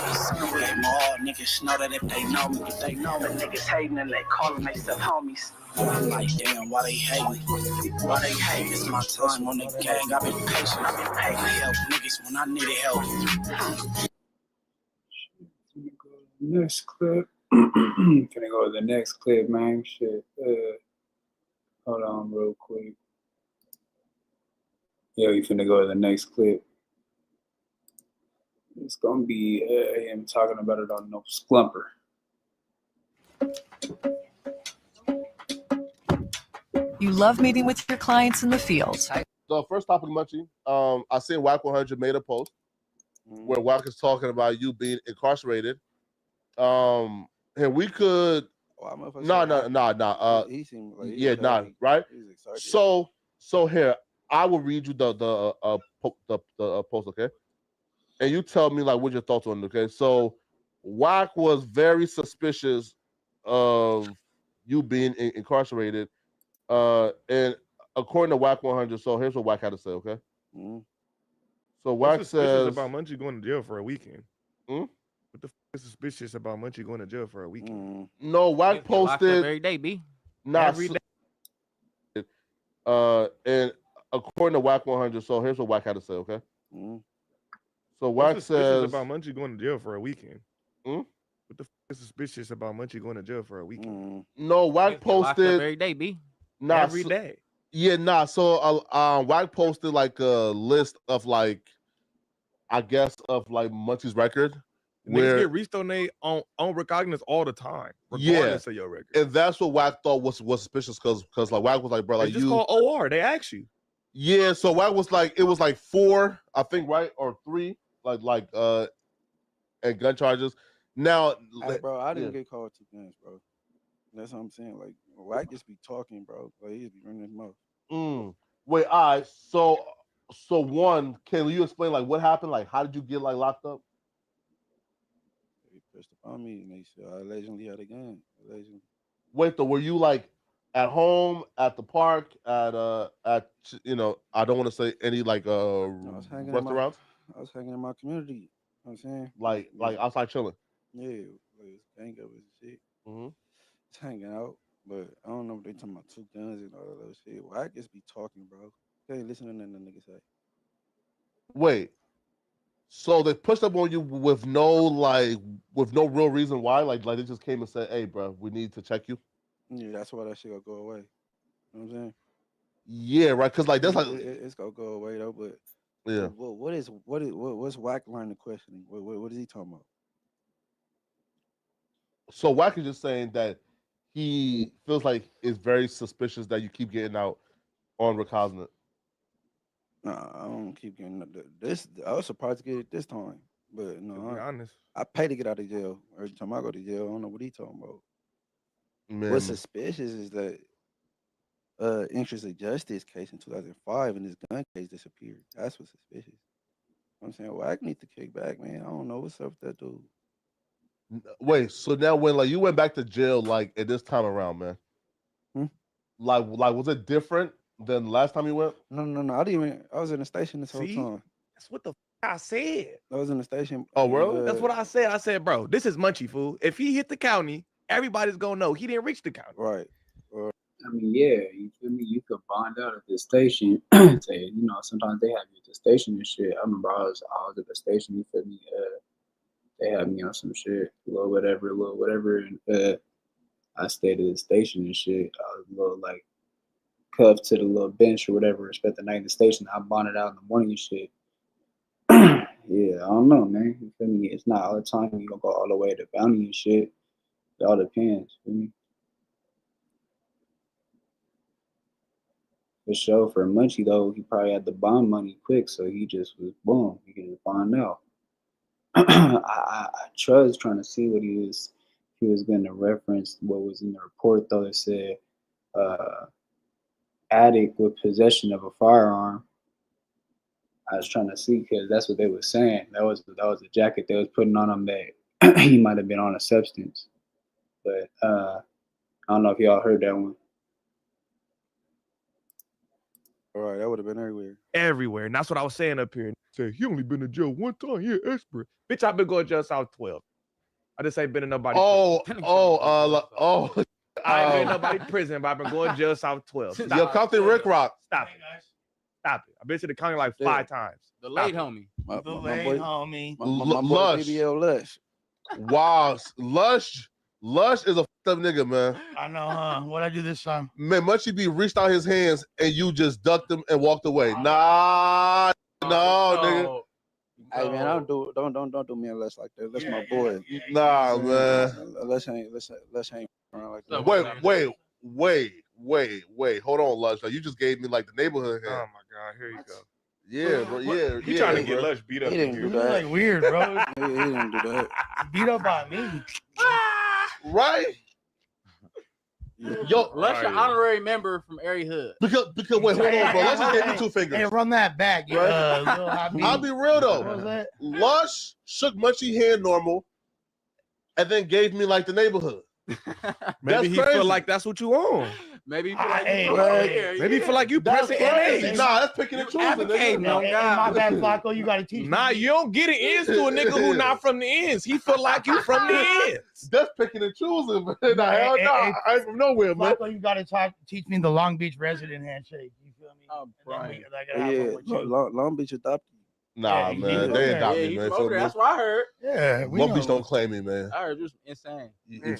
Let my all niggas know that if they know me, The niggas hating and they calling themselves homies. I'm like, damn, why they hate me? Why they hate me? It's my time on the gang, I've been patient. I help niggas when I needed help. Next clip. Gonna go to the next clip, man. Shit. Hold on real quick. Yeah, we finna go to the next clip. It's gonna be him talking about it on No Sklumper. You love meeting with your clients in the field. The first topic, Munchie, I seen Wack 100 made a post where Wack is talking about you being incarcerated. And we could He seemed like right? He's excited. So here, I will read you the post, okay? And you tell me like what your thoughts on it, okay? So Wack was very suspicious of you being incarcerated. And according to Wack 100, so here's what Wack had to say, okay? So Wack says about Munchie going to jail for a weekend. What the f is suspicious about Munchie going to jail for a weekend? No, Wack posted every day, B. Every day. And according to Wack 100, so here's what Wack had to say, okay? So Wack says about Munchie going to jail for a weekend. What the f is suspicious about Munchie going to jail for a weekend? No, Wack posted every day, B. Every day. Yeah, So Wack posted like a list of like, I guess of like Munchie's record. Niggas get reached on recognizance all the time, regardless of your record. And that's what Wack thought was suspicious because like Wack was like, bro, like it's just called OR. They ask you. Yeah, so Wack was like, it was like 4, I think, right, or 3, and gun charges. Now, bro, I didn't get called 2 guns, bro. That's what I'm saying. Like, Wack just be talking, bro. Like, he just be running his mouth. Wait, all right. So one, can you explain like what happened? Like, how did you get like locked up? They pushed upon me and they said I allegedly had a gun. Allegedly. Wait, though, were you like at home, at the park, at I don't want to say any like restaurants? I was hanging in my community. You know what I'm saying? Like outside chilling. Yeah, like gang up and shit. Just hanging out. But I don't know what they talking about 2 guns and all that other shit. Well, I just be talking, bro. They ain't listening to nothing the niggas say. Wait. So they pushed up on you with no real reason why? Like they just came and said, hey, bro, we need to check you? Yeah, that's why that shit gonna go away. You know what I'm saying? Yeah, right. Cause like that's like it's gonna go away though, but yeah. What's Wack line of questioning? What is he talking about? So Wack is just saying that he feels like it's very suspicious that you keep getting out on recognizance. Nah, I don't keep getting this. I was surprised to get it this time, but no, To be honest, I pay to get out of jail. Every time I go to jail, I don't know what he talking about. Man. What's suspicious is that interest of justice case in 2005 and this gun case disappeared. That's what's suspicious. I'm saying Wack need to kick back, man. I don't know what's up with that dude. Wait, so now when like you went back to jail like at this time around, man, like was it different than last time you went? No. I didn't even. I was in the station this whole See? time. That's what the I said. I was in the station. Oh, really? That's what I said. I said, bro, this is Munchie, fool. If he hit the county, everybody's gonna know he didn't reach the county. Right. I mean, yeah, you feel me? You could bond out at the station. Say, you know, sometimes they have you at the station and shit. I remember I was at the station. You feel me? They had me on some shit, a little whatever, and I stayed at the station and shit. I was a little like cuffed to the little bench or whatever. Spent the night in the station. I bonded out in the morning and shit. Yeah, I don't know, man. You feel me? It's not all the time you gonna go all the way to bounty and shit. It all depends. Feel me? For sure, for Munchie though, he probably had the bond money quick, so he just was boom. He could just bond out. I was trying to see what he was going to reference. What was in the report though? It said addict with possession of a firearm. I was trying to see because that's what they were saying. That was the jacket they was putting on him that he might have been on a substance. But I don't know if y'all heard that one. All right, that would have been everywhere. Everywhere. And that's what I was saying up here. Say, he only been to jail one time. Yeah, expert. Bitch, I've been going to jail since I was 12. I just ain't been in nobody prison. I ain't been in nobody prison, but I've been going to jail since I was 12. Stop. Yo, Compton Rick Rock. Stop it. Stop it. I've been to the county like 5 times. The late homie. My homie. boy Lush. BBL Lush. Wow, Lush is a fucked up nigga, man. I know, huh? What'd I do this time? Man, Munchie B reached out his hands and you just ducked him and walked away. Nah, nigga. Hey man, don't do me a Lush like that. That's my boy. Nah, man. Let's hang around like that. Wait. Hold on, Lush. Like, you just gave me like the neighborhood hand. Oh my God, here you go. Yeah, bro. Yeah, He trying to get Lush beat up. He didn't do This is like weird, bro. He didn't do that. Beat up by me. right? Yo, Lush, an honorary member from Area Hood. Because wait, hold on, bro. Lush just gave me 2 fingers. Hey, run that back. I'll be real though. Lush shook Munchie hand normal, and then gave me like the neighborhood. Maybe he feel like that's what you own. Maybe he feel like Maybe he feel like you pressing crazy. ends. Nah, that's picking and choosing. My bad, Flacco. You gotta teach me. Nah, you don't get an ends to a nigga who not from the ends. He feel like you from the ends. That's picking and choosing, man. Nah, hell no. I ain't from nowhere, man. Flacco, you gotta teach me the Long Beach resident handshake. You feel me? Oh, Brian. Long Beach adopted you. Nah, man, they adopt me, man. That's what I heard. Yeah, Long Beach don't claim me, man. I heard it was insane. You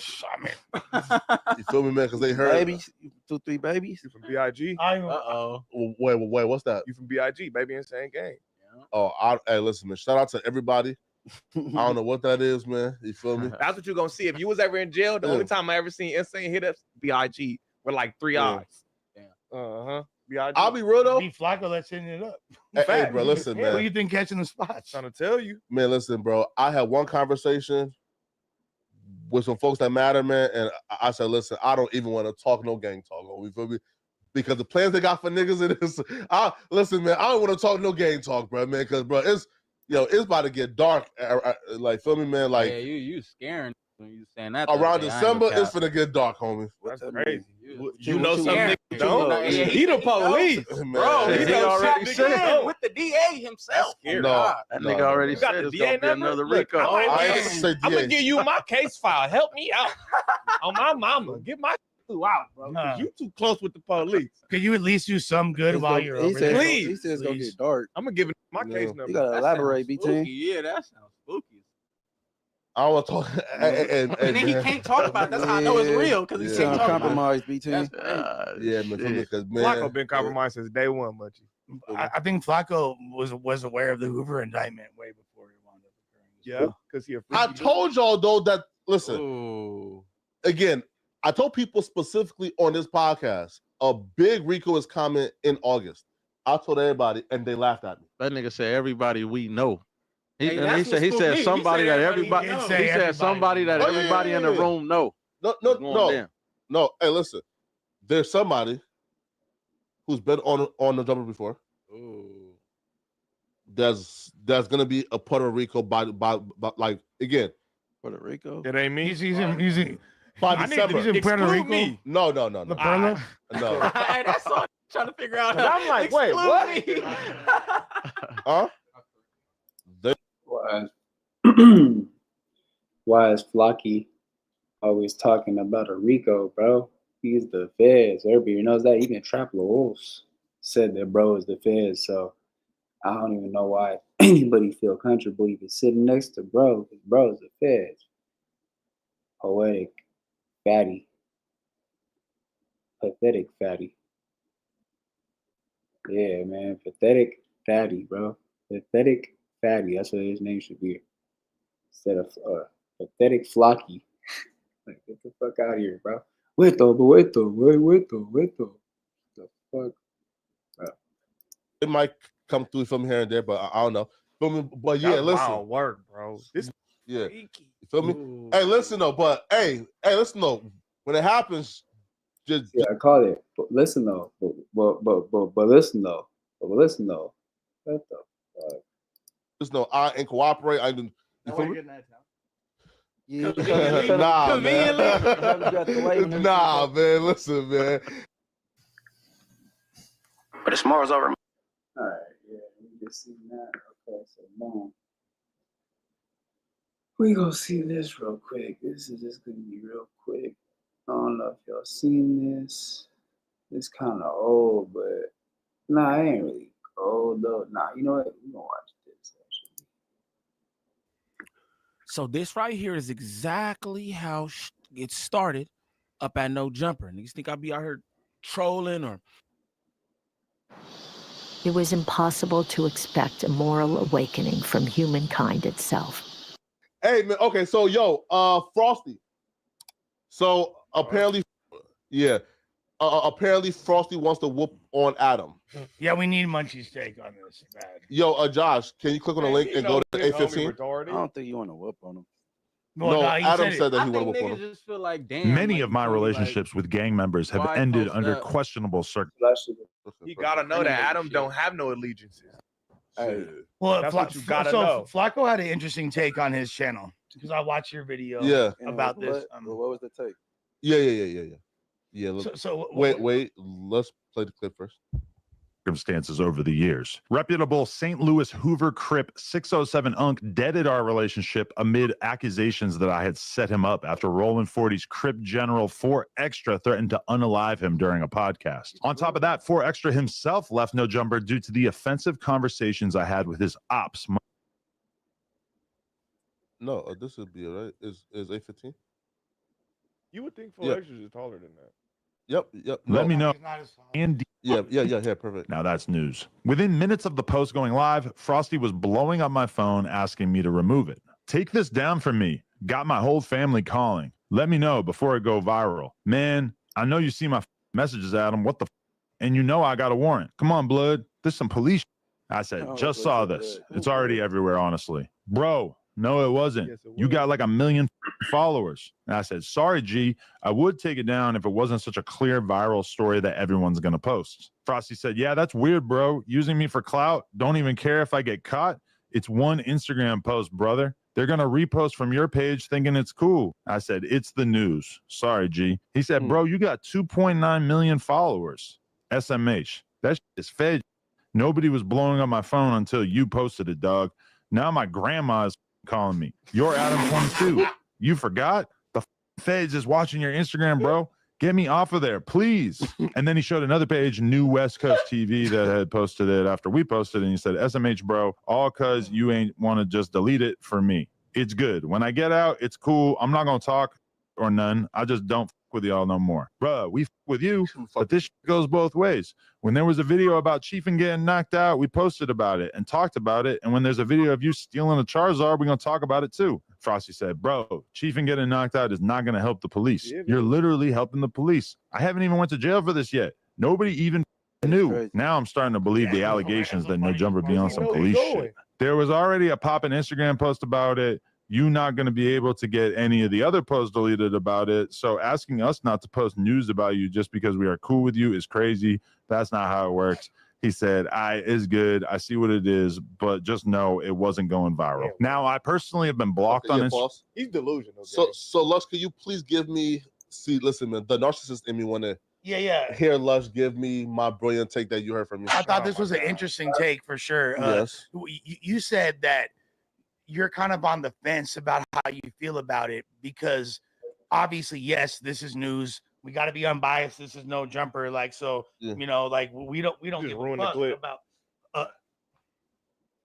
feel me, man? Because they heard babies, 2-3 babies. You from BIG? Wait, what's that? You from BIG, baby insane gang. Yeah. Oh, hey, listen, man. Shout out to everybody. I don't know what that is, man. You feel me? That's what you're gonna see. If you was ever in jail, the only time I ever seen insane hit ups, BIG with like 3 eyes. Yeah. BIG. I'll be real though. Be Flacco that's hitting it up. Hey, bro, listen, man. What do you think catching the spots? Trying to tell you, man. Listen, bro. I had one conversation with some folks that matter, man, and I said, listen, I don't even want to talk no gang talk. You feel me? Because the plans they got for niggas in this, listen, man. I don't want to talk no gang talk, bro, man. Because, bro, it's about to get dark. Like, feel me, man? Like, yeah, you scaring when you saying that. Around December, it's finna get dark, homie. That's crazy. You know some niggas don't. He the police, bro. He already said with the DA himself. No, that nigga already said it's gonna be another Rico. I'm gonna give you my case file. Help me out on my mama. Get my out, bro. You too close with the police. Could you at least do some good while you're over there? Please. He said it's gonna get dark. I'm gonna give it my case number. You gotta elaborate, BT. Yeah, that sounds spooky. I don't want to talk. And then he can't talk about it. That's how I know it's real, because he's can't compromise, BT. Yeah, man. Because Flacco been compromised since day one, Munchie. I think Flacco was aware of the Hoover indictment way before he wound up occurring. Yeah, because he. I told y'all though that listen. Again, I told people specifically on this podcast a big Rico is coming in August. I told everybody, and they laughed at me. That nigga said everybody we know. He said somebody that everybody. He said somebody that everybody in the room know. No. Hey, listen. There's somebody who's been on the jumper before. there's gonna be a Puerto Rico by like again. Puerto Rico. It ain't me. He's in By December. He's in Puerto Exclude Rico. me. No. La Perla? No. Hey, that's all I'm trying to figure out. I'm like, wait, what? Exclude me. Huh? Why is Flocky always talking about a Rico, bro? He's the feds. Everybody knows that. Even Trap Wolves said that bro is the feds. So I don't even know why anybody feel comfortable even sitting next to bro. Because bro is the feds. Poetic fatty. Pathetic fatty. Yeah, man. Pathetic fatty, bro. Pathetic fatty. That's what his name should be. Instead of pathetic Flocky. Like, get the fuck out of here, bro. Wait though. The fuck? Bro. It might come through from here and there, but I don't know. Feel me? But yeah, That's listen. wild work, bro. This Yeah. freaky. You feel me? Ooh. Hey, listen though, but hey, listen though. When it happens, just Yeah, I call it. But listen though. But listen though. What the fuck? just know I and cooperate. I do. You feel me? Yeah, Nah, man. Nah, man. Listen, man. But it's Mars over. All right, yeah, we just seen that. Okay, so boom. We gonna see this real quick. This is just gonna be real quick. I don't know if y'all seen this. It's kind of old, but nah, it ain't really old though. Nah, you know what? We gonna watch this actually. So this right here is exactly how it started up at No Jumper. Niggas think I'll be out here trolling or... It was impossible to expect a moral awakening from humankind itself. Hey, man. Okay, so Frosty. So apparently, yeah. Apparently, Frosty wants to whoop on Adam. Yeah, we need Munchie's take on this. Bad. Yo, Josh, can you click on the link and go to A15? I don't think you want to whoop on him. No, Adam said that he I want think to whoop on niggas him. just feel like, damn. Many like, of my you know, relationships with gang members have why ended post under up? questionable circumstances. You gotta know that Adam don't have no allegiances. Hey, Well, That's what you gotta so know. Flacco had an interesting take on his channel because I watched your video Yeah. about this. What was the take? Yeah. Look, So wait. Let's play the clip first. Circumstances over the years. Reputable St. Louis Hoover Crip 607 Unk deaded our relationship amid accusations that I had set him up after Roland 40's Crip General 4 Extra threatened to unalive him during a podcast. On top of that, 4 Extra himself left No Jumper due to the offensive conversations I had with his ops. No, this would be all right. Is A15? You would think 4 extras is taller than that. Yep. Let me know. And Yeah, perfect. now that's news. Within minutes of the post going live, Frosty was blowing up my phone asking me to remove it. Take this down from me. Got my whole family calling. Let me know before it go viral. Man, I know you see my messages, Adam. What the and you know I got a warrant. Come on, blood. There's some police. I said, just saw this. It's already everywhere, honestly. Bro, no, it wasn't. You got like 1 million followers. And I said, sorry, G. I would take it down if it wasn't such a clear viral story that everyone's going to post. Frosty said, yeah, that's weird, bro. Using me for clout. Don't even care if I get caught. It's one Instagram post, brother. They're going to repost from your page thinking it's cool. I said, it's the news. Sorry, G. He said, bro, you got 2.9 million followers. SMH. That shit is fed. Nobody was blowing up my phone until you posted it, dog. Now my grandma is calling me. You're Adam 22. You forgot? The feds is watching your Instagram, bro. Get me off of there, please. And then he showed another page, New West Coast TV, that had posted it after we posted it. And he said, SMH, bro, all cuz you ain't want to just delete it for me. It's good. When I get out, it's cool. I'm not going to talk or none. I just don't fuck with y'all no more. Bruh, we fuck with you, but this goes both ways. When there was a video about Chiefin getting knocked out, we posted about it and talked about it. And when there's a video of you stealing a Charizard, we're going to talk about it too. Frosty said, bro, Chiefin getting knocked out is not going to help the police. You're literally helping the police. I haven't even went to jail for this yet. Nobody even knew. Now I'm starting to believe the allegations that No Jumper be on some police shit. There was already a poppin' Instagram post about it. You're not going to be able to get any of the other posts deleted about it. So asking us not to post news about you just because we are cool with you is crazy. That's not how it works. He said, it's good. I see what it is, but just know it wasn't going viral. Now, I personally have been blocked on Instagram. He's delusional. So Lush, can you please give me, listen, man, the narcissist in me want to hear Lush give me my brilliant take that you heard from me. I thought this was an interesting take for sure. Yes. You said that you're kind of on the fence about how you feel about it because obviously, yes, this is news. We got to be unbiased. This is no jumper. Like, so, you know, like we don't give a fuck about.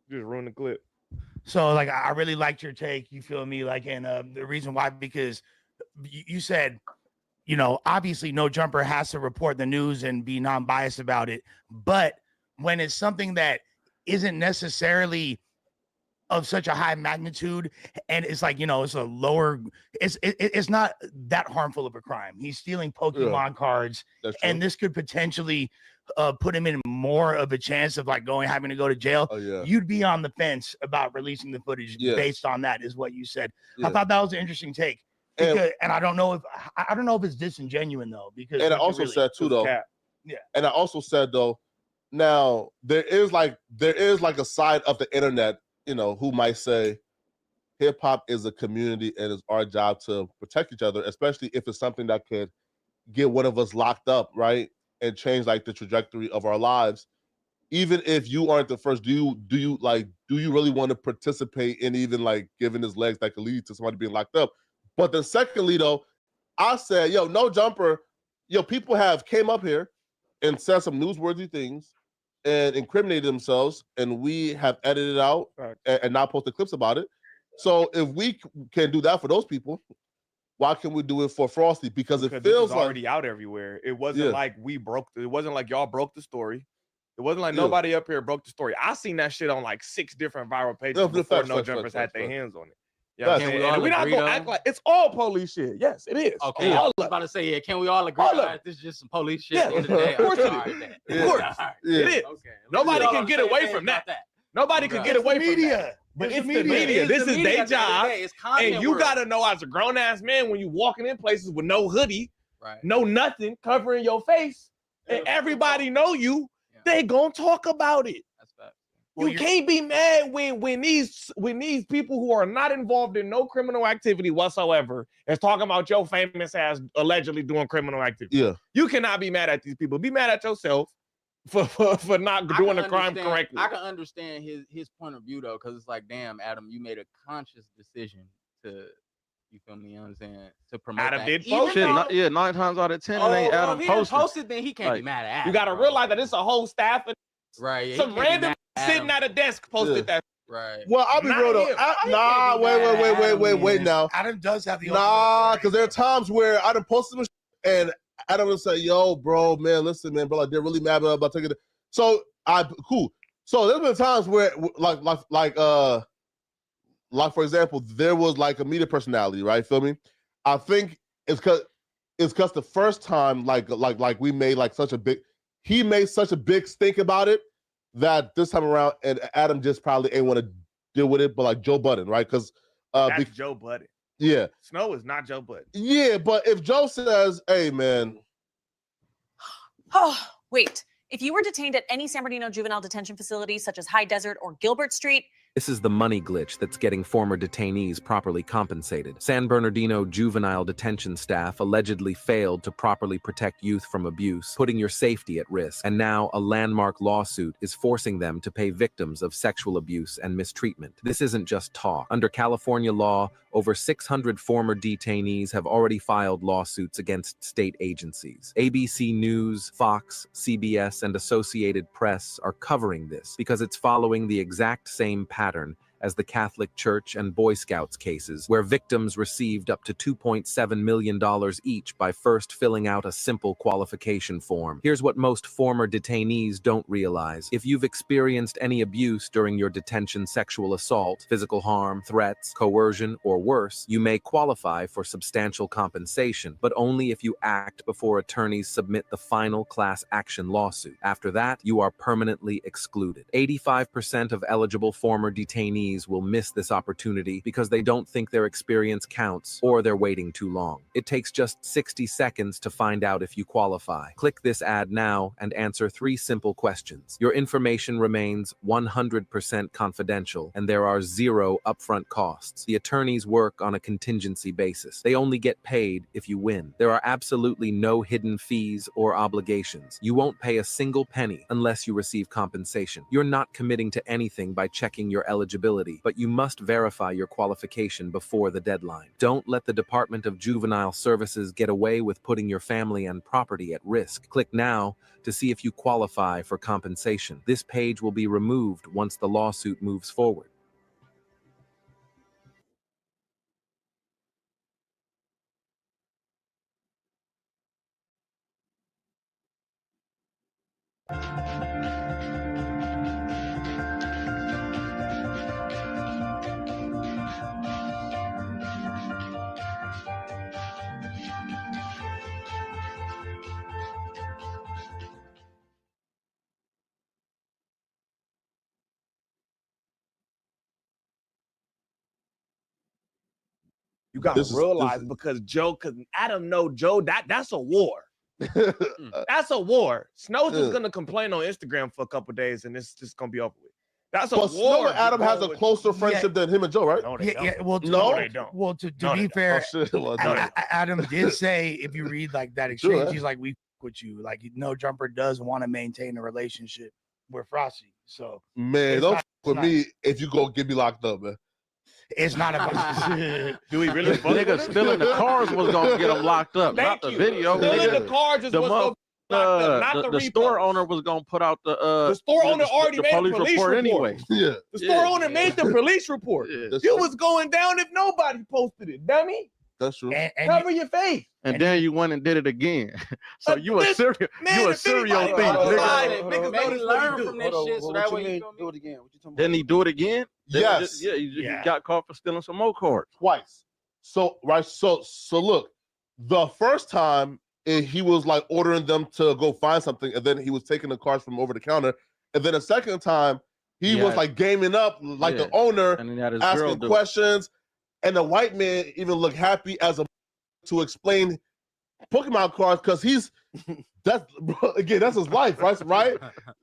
Just ruin the clip. So, like, I really liked your take. You feel me? Like, and the reason why, because you said, you know, obviously no jumper has to report the news and be non-biased about it. But when it's something that isn't necessarily of such a high magnitude, and it's like, you know, it's a lower, it's not that harmful of a crime. He's stealing Pokemon cards, and this could potentially put him in more of a chance of like having to go to jail. You'd be on the fence about releasing the footage based on that, is what you said. I thought that was an interesting take. Because, and I don't know if it's disingenuous though, because and I also said too though, and I also said though, now there is like a side of the internet, you know, who might say hip hop is a community and it's our job to protect each other, especially if it's something that could get one of us locked up, right, and change like the trajectory of our lives. Even if you aren't the first, do you really want to participate in even like giving his legs that could lead to somebody being locked up? But then secondly, though, I said, yo, no jumper, people have came up here and said some newsworthy things and incriminated themselves, and we have edited out and not posted clips about it. So if we can do that for those people, why can't we do it for Frosty? Because it feels like already out everywhere. It wasn't like it wasn't like y'all broke the story. It wasn't like nobody up here broke the story. I seen that shit on like 6 different viral pages before No Jumpers had their hands on it. Yeah, we're not gonna act like it's all police shit. Yes, it is. Okay, I was about to say, can we all agree that this is just some police shit? At the end of the day? Of course it is. Of course it is. Okay. Nobody can get away from that. Nobody can get away from that. But it's the media. This is their job, and you gotta know as a grown ass man when you walking in places with no hoodie, no nothing covering your face, and everybody know you, they gonna talk about it. You can't be mad when these people who are not involved in no criminal activity whatsoever is talking about your famous ass allegedly doing criminal activity. Yeah. You cannot be mad at these people. Be mad at yourself for not doing the crime correctly. I can understand his point of view though, because it's like, damn, Adam, you made a conscious decision to, you feel me? You know what I'm saying? To promote Adam that. did post shit. 9 times out of 10, it ain't Adam he posted. Posted, then he can't be mad at Adam. You got to realize that it's a whole staff of some random sitting at a desk posted that. Right. Well, I'll be real though. Wait now. Adam does have the because there are times where I done posted some and Adam would say, yo, bro, man, listen, man, bro, like they're really mad about taking it. So cool. So there's been times where like for example, there was like a media personality, right? Feel me? I think it's because the first time like we made like he made such a big stink about it that this time around, and Adam just probably ain't want to deal with it, but like Joe Budden, right? Because that's Joe Budden. Yeah. Snow is not Joe Budden. Yeah, but if Joe says, hey, man. Oh, wait. If you were detained at any San Bernardino juvenile detention facility, such as High Desert or Gilbert Street, this is the money glitch that's getting former detainees properly compensated. San Bernardino juvenile detention staff allegedly failed to properly protect youth from abuse, putting your safety at risk. And now a landmark lawsuit is forcing them to pay victims of sexual abuse and mistreatment. This isn't just talk. Under California law, over 600 former detainees have already filed lawsuits against state agencies. ABC News, Fox, CBS, and Associated Press are covering this because it's following the exact same pattern as the Catholic Church and Boy Scouts cases, where victims received up to $2.7 million each by first filling out a simple qualification form. Here's what most former detainees don't realize. If you've experienced any abuse during your detention, sexual assault, physical harm, threats, coercion, or worse, you may qualify for substantial compensation, but only if you act before attorneys submit the final class action lawsuit. After that, you are permanently excluded. 85% of eligible former detainees detainees will miss this opportunity because they don't think their experience counts or they're waiting too long. It takes just 60 seconds to find out if you qualify. Click this ad now and answer 3 simple questions. Your information remains 100% confidential, and there are 0 upfront costs. The attorneys work on a contingency basis. They only get paid if you win. There are absolutely no hidden fees or obligations. You won't pay a single penny unless you receive compensation. You're not committing to anything by checking your eligibility, but you must verify your qualification before the deadline. Don't let the Department of Juvenile Services get away with putting your family and property at risk. Click now to see if you qualify for compensation. This page will be removed once the lawsuit moves forward. You gotta realize because Adam know Joe, that's a war. That's a war. Snow's just gonna complain on Instagram for a couple days and it's just gonna be over with. That's a war. Snow and Adam has a closer friendship than him and Joe, right? No, they don't. Well, No, they don't. Well, to No, be they fair, don't. Oh, shit. Well, Adam did say, if you read like that exchange, Sure. he's like, we with you. Like, No Jumper does want to maintain a relationship with Frosty. So Man, it's don't not- with it's me if you go get me locked up, man. It's not about Do we really Nigga stealing the cars was gonna get him locked up, not the video. Stealing Nigga. the cars is The what's gonna be locked up, not the the store repos. owner was gonna put out the store owner already made a police report anyway. Yeah. The store owner made the police report. That's You true. was going down if nobody posted it, dummy. That's true. Cover your face. And then you went and did it again. So you a this- serial, man, you a if serial anybody thief, was nigga. lying, niggas know Maybe this what learn he from do. this shit so that way you do it again. What you talking Didn't he do it again? Yes. You got caught for stealing some more cards. Twice. So look, the first time he was like ordering them to go find something, and then he was taking the cards from over the counter, and then the second time he was like gaming up like the owner, and then he had his girl asking do it. questions, and the white man even looked happy as a to explain Pokemon cards because that's his life,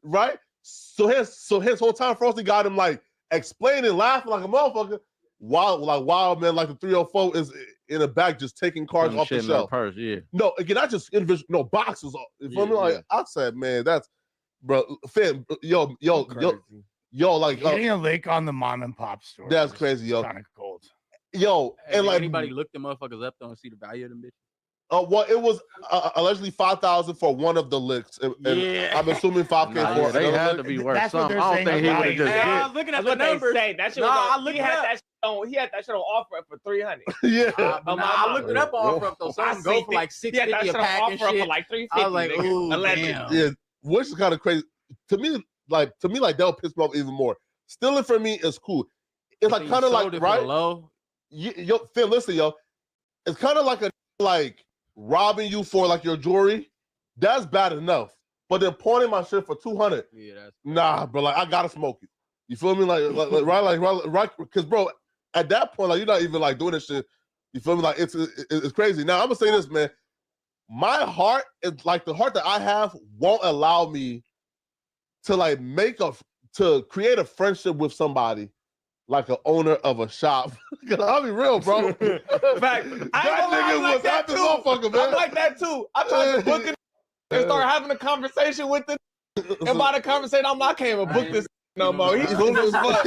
right? So his whole time Frosty got him like explaining, laughing like a motherfucker, while man like the 304 is in the back just taking cards Putting off the shit in her shelf. purse, yeah. No, again, not just individual, no boxes. You feel me? Like I said, man, that's bro, fam, yo, like getting a lick on the mom and pop store. that's crazy, yo. Kind of cold. Yo, Hey, and like anybody look the motherfuckers up though and see the value of them bitches? well, it was allegedly 5,000 for one of the licks, and Yeah. I'm assuming 5K Nah, for yeah, they another had lick. to be worth That's what something. they're I don't saying think he about would have it. just Hey, I hit. was looking at That's the what they numbers. say. That shit Nah, I was looked he it had up. that shit on. He had that shit on offer for 300. Yeah. But nah, I looked it up on offer up though. Some of them go for like He had that $650 shit a on pack and offer shit. for like 350. I was like, nigga. ooh, Allegedly. damn. Yeah, which is kind of crazy to me. Like that'll piss me off even more. Stealing from me is cool. It's like kind of like right. Low. Yo, Phil, listen, yo. It's kind of like like robbing you for like your jewelry. That's bad enough. But then pawning my shit for 200. Yeah, that's Nah, bro. Like I gotta smoke you. You feel me? Right. Because bro, at that point, like you're not even like doing this shit. You feel me? Like it's crazy. Now I'm gonna say this, man. My heart is like the heart that I have won't allow me to like to create a friendship with somebody like an owner of a shop. I'll be real, bro. Fact, That nigga was happy motherfucker, man. I'm like that too. I tried to book it and start having a conversation with the and by the conversation, I can't even book this no more. He's cool as fuck.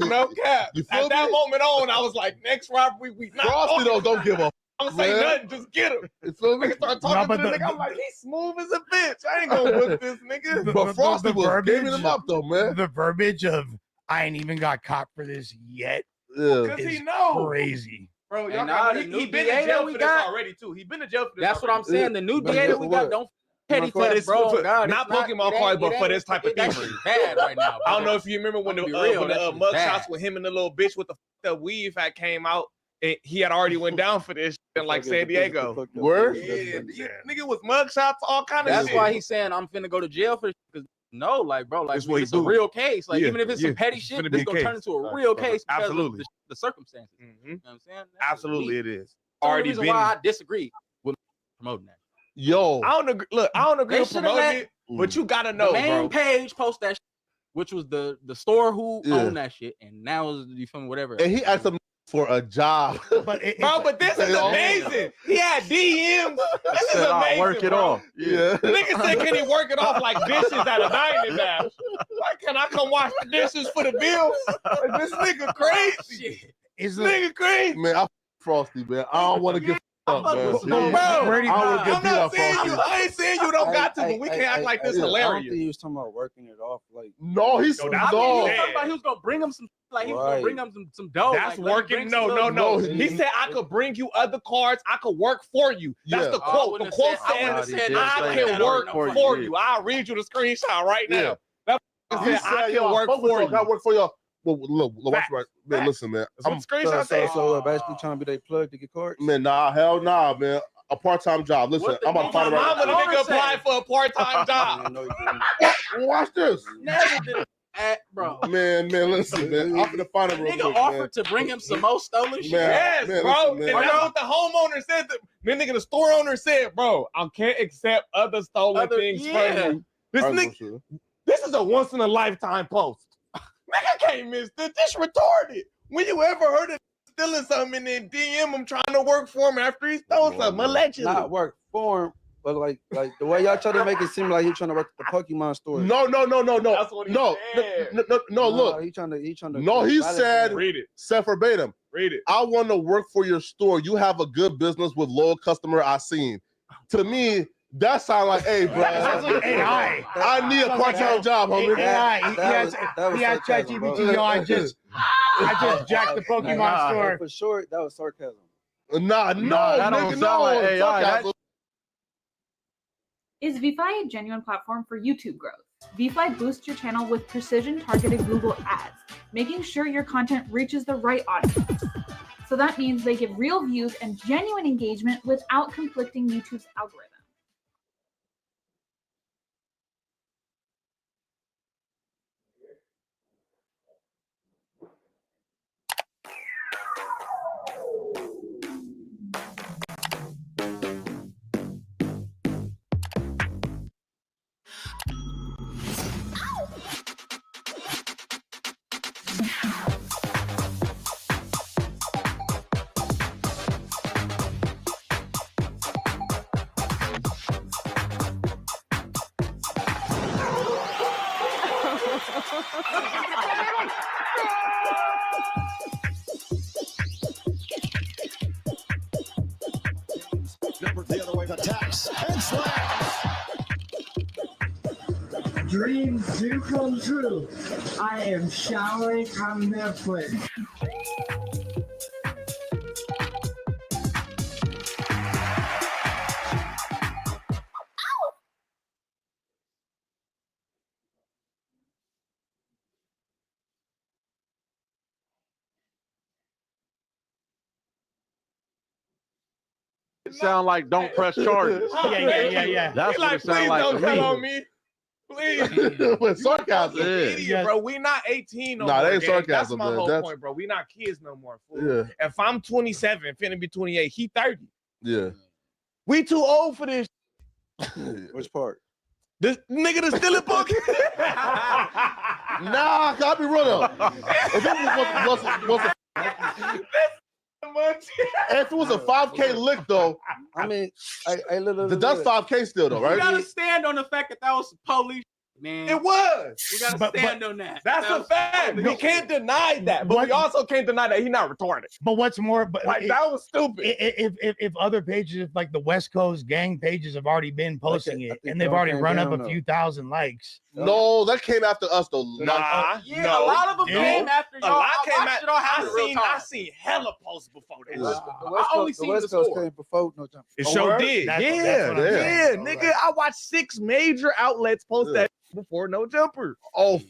No cap. At that moment on, I was like, next robbery, we not Frosty talking. don't give a Don't say man. nothing, just get him. You feel me? Nigga start talking but to the the- nigga. I'm like, he's smooth as a bitch. I ain't gonna book this nigga. But Frosty was verbiage- gaming him up though, man. The verbiage of I ain't even got caught for this yet Yeah. Because he is know. crazy. Bro, And y'all now got, the new he been DA in that jail we for this got- already too. He been in jail for this. That's what I'm already. saying. The new But DA that for we got what? don't petty For theft, this, bro. for, God, not it's Pokemon cards, but for this type of that thievery. shit's bad right now. I don't know if you remember when the I'm gonna be real, when the that shit's mug bad. shots with him and the little bitch with the fucked up weave had came out. And he had already went down for this shit in like San Diego. Word? Yeah, nigga was mug shots, all kind of That's shit. why he's saying I'm finna go to jail for this because No, like, bro, like, That's what it's he a do. real case. Like, Yeah, even if it's yeah, some petty it's shit, finna this be a gonna turn case. into a real case because Absolutely. of the circumstances. Mhm. You know what I'm saying? Absolutely, it is. That's the only Already reason been. why I disagree with promoting that. Yo, I don't agree. Look, I don't agree They with shoulda promoting let it, but you gotta know, the main bro. page post that shit, which was the store who Yeah. owned that shit, and now is you feel me, whatever. and he asked him for a job. But But this is amazing. He had DMs. This is Said, "I'll amazing, work it bro. off." Yeah. Nigga said, can he work it off like dishes at a dining bash? Like, can I come wash the dishes for the bill? Like, this nigga crazy. Is This nigga crazy. Man, I Frosty, man. I don't want to get up, man. Bro, I don't want to get I'm beat not up, saying you. Frosty. I ain't saying you don't got to, but we can't act like this I don't hilarious. think he was talking about working it off. Like, No, he's No, I that's think he was Yeah. talking about he was gonna bring him some, like he was gonna Right. bring him some dough. That's like, let me working. bring No, some no, little- no. He said I could bring you other cards. I could work for you. That's Yeah. the I quote. The wouldn't quote have said- I wouldn't have said, said that. I Say can that. work No, for you. you. I'll read you the screenshot right Yeah. now. That He said, said, I yo, can work fuck with for y'all. I you. work for y'all. Well, look, watch Facts. right. Man, Facts. listen, man. That's what the screenshot so, said. so basically trying to be they plug to get cards. Man, nah, hell nah, man. A part-time job. Listen, What the I'm about to My find it right mama, the Owner nigga said- applied for a part-time I job. didn't know you didn't. Watch this. Never did it, bro. Man, listen, man. I'm gonna find it The real nigga quick, offered to bring him some more stolen shit. Man. Yes, man, bro. listen, man. And that's what the homeowner said. The nigga, the store owner said, bro, I can't accept other stolen things yeah. from you. This All right, nigga, bullshit. this is a once-in-a-lifetime post. Nigga can't miss this. This retarded. When you ever heard of stealing something and then DM him trying to work for him after he stole something, allegedly? Not work for him, but like the way y'all try to make it seem like he trying to work at the Pokemon store. No. That's what he No, said. no, look. He trying to. No, he validate said, it. Read it. said verbatim, Read it. I want to work for your store. You have a good business with loyal customer I seen. To me, that sound like, hey, bro, Sounds like AI. I need a part-time job, homie. AI. That was He asked sarcasm, bro. ChatGPT, yo, I just jacked the Pokemon Nah. store. For sure, that was sarcasm. Nah, that don't nigga, sound like no. AI. Sarcasm. Is VFi a genuine platform for YouTube growth? VFi boosts your channel with precision targeted Google ads, making sure your content reaches the right audience. So that means they give real views and genuine engagement without conflicting YouTube's algorithm. The other way, attacks and slams. Dreams do come true. I am showering on Netflix. It sound like don't press charges. Yeah. That's He what like, it sound please like don't to tell me. on me. Please. With sarcasm. You Yeah. idiot, bro. We not 18 no Nah, more. that ain't gang. sarcasm, That's my man. whole That's- point, bro. We not kids no more, fool. Yeah. If I'm 27, finna be 28, he 30. Yeah. We too old for this. Which part? This nigga that's still in book. Nah, I'll be real though. If it was a 5K lick though, I mean, I literally. that's 5K still though, We right? gotta stand on the fact that that was police, man. It was. We gotta But- stand on that. That's That a was fact. police. We can't deny that, but we also can't deny that he's not retarded. But what's more, but Like that was stupid. if other pages, like the West Coast gang pages, have already been posting I it, think and they've they all already came run up down, a though. few thousand likes. No, that came after us though. Nah, Yeah, no, a lot of them no. came after A y'all. lot I came watched out. it all happen in real I time. seen hella posts before that. Yeah. I only seen the Coast score. came before no jump. It Oh, sure word? did. That's Yeah, what I'm saying. nigga. I watched 6 major outlets post Yeah. that before No Jumper. Oh,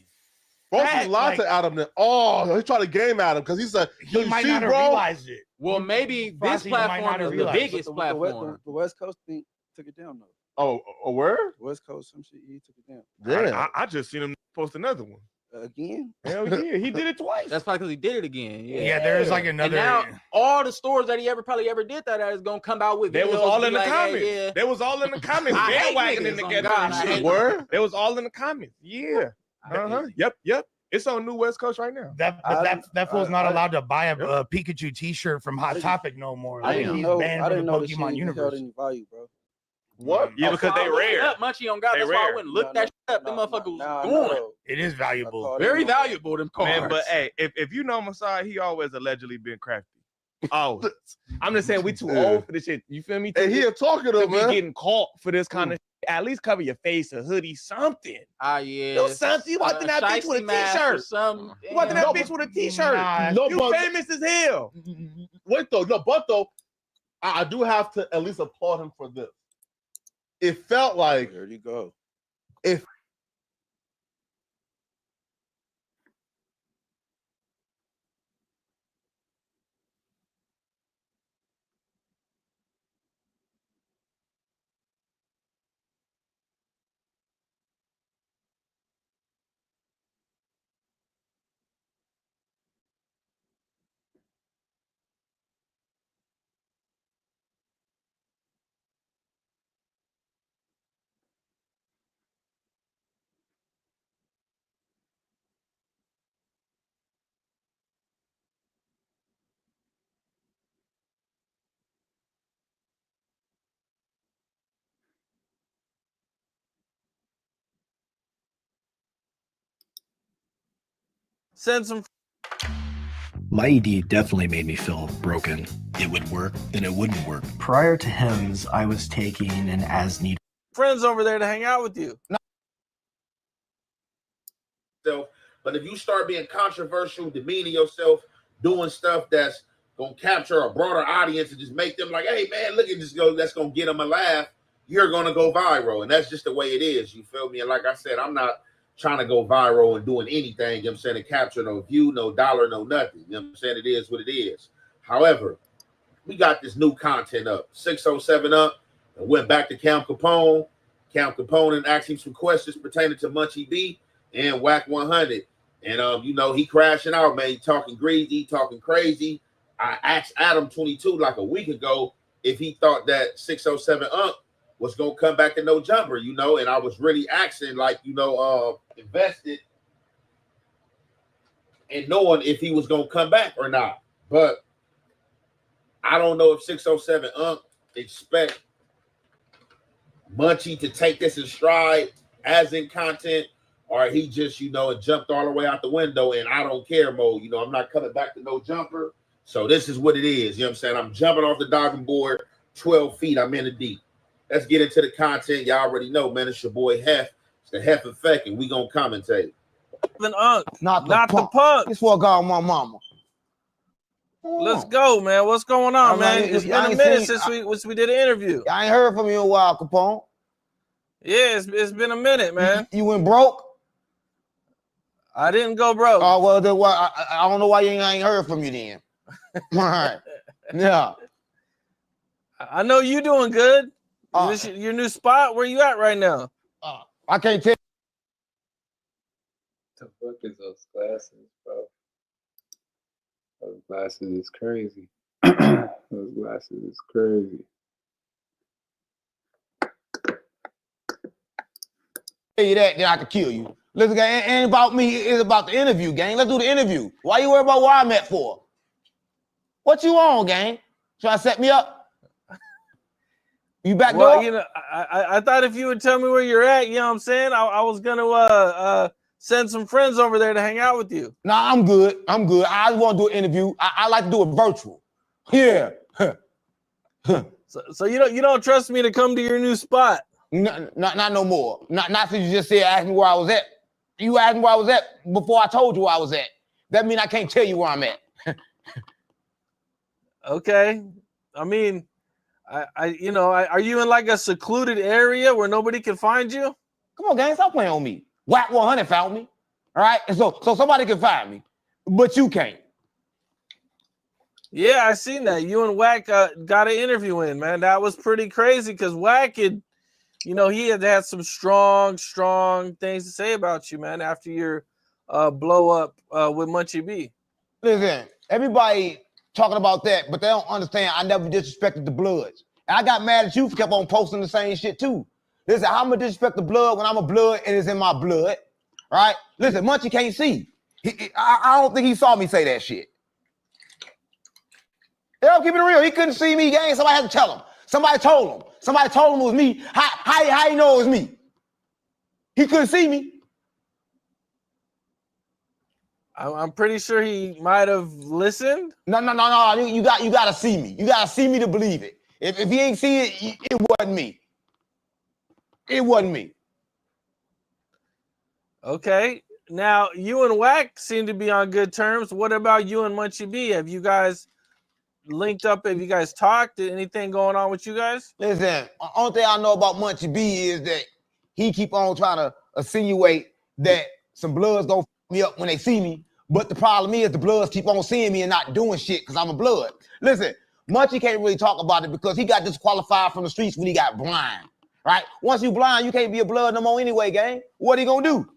Frosty Fact, lied to like- Adam then. Oh, he tried to game at him because he said, He "You might see, not have bro." realized it. Well, maybe this Frosty might not platform have is the realized. biggest The platform. West Coast thing took it down though. Oh, where? West Coast, some shit. He took it down. Damn. I just seen him post another one. Again? Hell yeah, he did it twice. That's probably because he did it again. Yeah, there's like another. And now all the stores that he probably ever did that at is gonna come out with. They was videos all be in the like, comments. Hey, yeah. They was all in the comments. I hate Bandwagoning niggas, together God, and I shit. hate Where? They was all in the comments. Yeah. Yep. It's on New West Coast right now. That fool's not allowed to buy a Pikachu T-shirt from Hot Topic no more. Like, he's banned from the Pokemon universe. Any value, bro. What? Yeah, because they rare. Munchie on God. They That's why I rare. wouldn't look that shit up. Them motherfuckers was going. It is valuable. Very valuable, them cards. Man, but hey, if you know Masai, he always allegedly been crafty. Oh, I'm just saying we too old for this shit. You feel me? And he a talking to be man. getting caught for this kind of shit. At least cover your face, a hoodie, something. Yeah. No something. You walked in that bitch with a t-shirt. You walked in that bitch with a t-shirt. You famous as hell. Wait though, but I do have to at least applaud him for this. It felt like there you go. If Send some. My ED definitely made me feel broken. It would work, then it wouldn't work. Prior to HIMS, I was taking an as-needed friends over there to hang out with you. But if you start being controversial, demeaning yourself, doing stuff that's gonna capture a broader audience and just make them like, hey man, look at this go, that's gonna get them a laugh, you're gonna go viral. And that's just the way it is. You feel me? And like I said, I'm not trying to go viral and doing anything, you know what I'm saying, to capture no view, no dollar, no nothing. You know what I'm saying? It is what it is. However, we got this new content up. 607 up, and went back to Cam Capone. Cam Capone and asked him some questions pertaining to Munchie B and Wack 100. And you know, he crashing out, man. He talking greedy, talking crazy. I asked Adam 22 like a week ago if he thought that 607 was gonna come back to no jumper, you know, and I was really asking, like, you know, invested in knowing if he was gonna come back or not. But I don't know if 607 expect Munchie to take this in stride as in content, or he just, you know, it jumped all the way out the window and I don't care mode. You know, I'm not coming back to no jumper. So this is what it is. You know what I'm saying? I'm jumping off the diving board 12 feet. I'm in the deep. Let's get into the content. Y'all already know, man. It's your boy Hef. It's the Hef Effect, and we gonna commentate. Not the punk. This what got my mama. Let's go, man. What's going on, man? It's been a minute since we did an interview. I ain't heard from you in a while, Capone. Yeah, it's been a minute, man. You went broke? I didn't go broke. Oh, well, then why I don't know why I ain't heard from you then. All right. Yeah. I know you doing good. Your new spot, where you at right now? I can't tell. The fuck is those glasses, bro? Those glasses is crazy. Those glasses is crazy. Tell you that, then I could kill you. Listen, gang, ain't about me. It's about the interview, gang. Let's do the interview. Why you worry about where I'm at for? What you on, gang? Trying to set me up? You back door? You know, I thought if you would tell me where you're at, you know what I'm saying? I was gonna send some friends over there to hang out with you. Nah, I'm good. I'm good. I just want to do an interview. I like to do it virtual. Yeah. So you don't trust me to come to your new spot? Not no more. Not since you just said ask me where I was at. You asked me where I was at before I told you where I was at. That means I can't tell you where I'm at. Okay. I mean, you know, are you in like a secluded area where nobody can find you? Come on, gang, stop playing on me. Wack 100 found me. All right, and so somebody can find me, but you can't. Yeah, I seen that. You and Wack got an interview in, man. That was pretty crazy because Wack had you know, he had some strong things to say about you, man, after your blow up with Munchie B. Listen, everybody talking about that, but they don't understand I never disrespected the Bloods. And I got mad at you for kept on posting the same shit too. Listen, how am I disrespect the Blood when I'm a Blood and it's in my blood, right? Listen, Munchie can't see. I don't think he saw me say that shit. Yeah, I'm keeping it real. He couldn't see me, gang. Somebody had to tell him. Somebody told him. Somebody told him it was me. How you know it was me? He couldn't see me. I'm pretty sure he might have listened. No. You got to see me. You got to see me to believe it. If he ain't see it, it wasn't me. It wasn't me. Okay. Now, you and Wack seem to be on good terms. What about you and Munchie B? Have you guys linked up? Have you guys talked? Anything going on with you guys? Listen, the only thing I know about Munchie B is that he keep on trying to insinuate that some Bloods gonna f me up when they see me. But the problem is the Bloods keep on seeing me and not doing shit because I'm a Blood. Listen, Munchie can't really talk about it because he got disqualified from the streets when he got blind, right? Once you blind, you can't be a Blood no more anyway, gang. What he gonna do?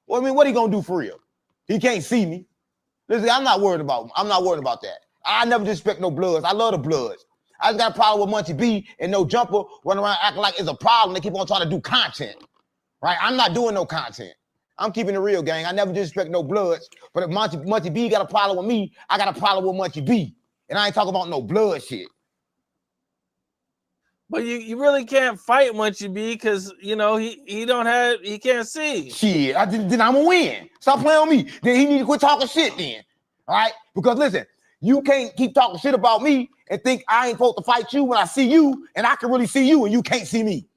Well, I mean, what he gonna do for real? He can't see me. Listen, I'm not worried about that. I never disrespect no Bloods. I love the Bloods. I just got a problem with Munchie B and No Jumper running around acting like it's a problem. They keep on trying to do content, right? I'm not doing no content. I'm keeping it real, gang. I never disrespect no Bloods. But if Munchie B got a problem with me, I got a problem with Munchie B. And I ain't talking about no Blood shit. But you really can't fight Munchie B because, you know, he can't see. Shit, then I'm going to win. Stop playing on me. Then he need to quit talking shit then, all right? Because listen, you can't keep talking shit about me and think I ain't supposed to fight you when I see you and I can really see you and you can't see me.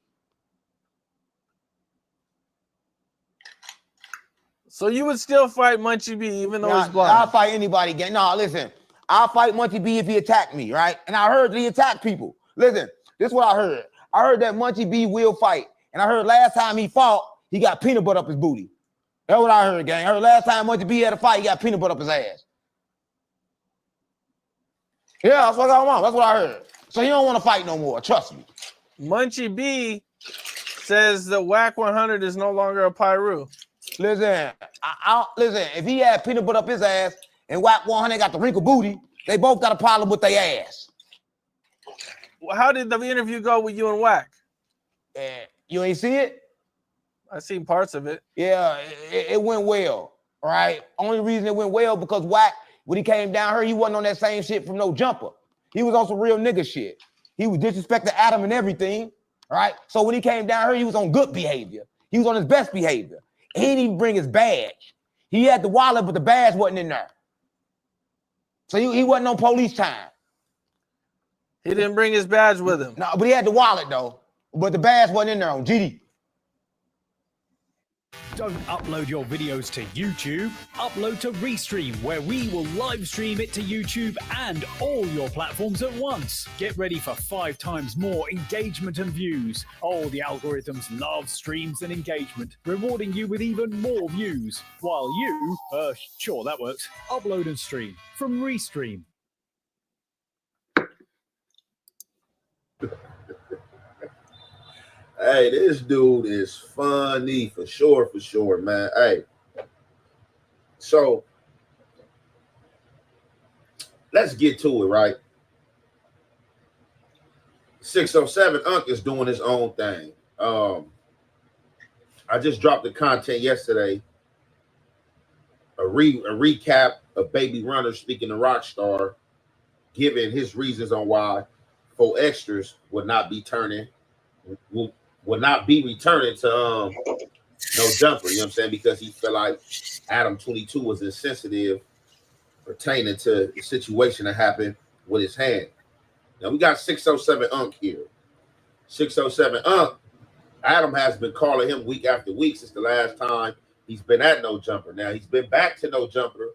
So you would still fight Munchie B even though he's blind? I'll fight anybody, gang. No, listen, I'll fight Munchie B if he attacked me, right? And I heard that he attacked people. Listen, this is what I heard. I heard that Munchie B will fight. And I heard last time he fought, he got peanut butter up his booty. That's what I heard, gang. I heard last time Munchie B had a fight, he got peanut butter up his ass. Yeah, that's what I want. That's what I heard. So he don't want to fight no more. Trust me. Munchie B says that Wack 100 is no longer a Pyru. Listen, listen, if he had peanut butter up his ass and Wack 100 got the wrinkled booty, they both got a problem with their ass. Well, how did the interview go with you and Wack? You ain't see it? I seen parts of it. Yeah, it went well, right? Only reason it went well because Wack, when he came down here, he wasn't on that same shit from No Jumper. He was on some real nigga shit. He was disrespecting Adam and everything, right? So when he came down here, he was on good behavior. He was on his best behavior. He didn't even bring his badge. He had the wallet, but the badge wasn't in there. So he wasn't on police time. He didn't bring his badge with him. No, but he had the wallet, though. But the badge wasn't in there on GD. Don't upload your videos to YouTube. Upload to Restream, where we will live stream it to YouTube and all your platforms at once. Get ready for 5 times more engagement and views. Oh, the algorithms love streams and engagement, rewarding you with even more views. While you, sure, that works, upload and stream from Restream. Hey, this dude is funny for sure, man. Hey, so let's get to it, right? 607 Unc is doing his own thing. I just dropped the content yesterday. A recap of Baby Runner speaking to Rockstar, giving his reasons on why 4 extras would not be returning to No Jumper, you know what I'm saying? Because he felt like Adam 22 was insensitive pertaining to the situation that happened with his hand. Now we got 607 Unc here. 607 Unc, Adam has been calling him week after week since the last time he's been at No Jumper. Now he's been back to No Jumper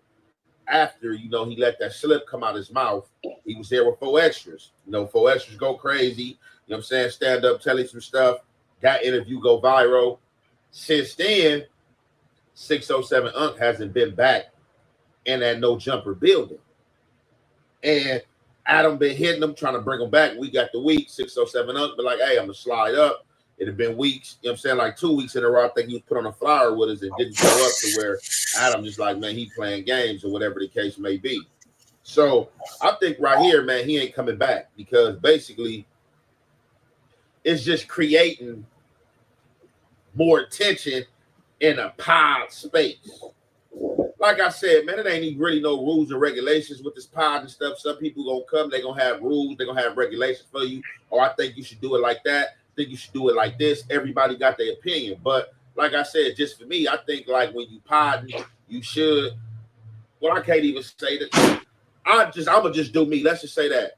after, you know, he let that slip come out his mouth. He was there with 4 extras. You know, 4 extras go crazy. You know what I'm saying? Stand up, telling some stuff. That interview go viral. Since then, 607 Unc hasn't been back in that No Jumper building. And Adam been hitting him, trying to bring him back week after week. 607 Unc be like, hey, I'm going to slide up. it had been weeks, you know what I'm saying, like 2 weeks in a row, I think he was put on a flyer with us and didn't show up to where Adam just like, man, he playing games or whatever the case may be. So I think right here, man, he ain't coming back because basically it's just creating more attention in a pod space. Like I said, man, it ain't even really no rules and regulations with this pod and stuff. Some people gonna come, they gonna have rules, they gonna have regulations for you. Or I think you should do it like that. I think you should do it like this. Everybody got their opinion. But like I said, just for me, I think like when you pod, you should. Well, I can't even say that. I'ma just do me. Let's just say that.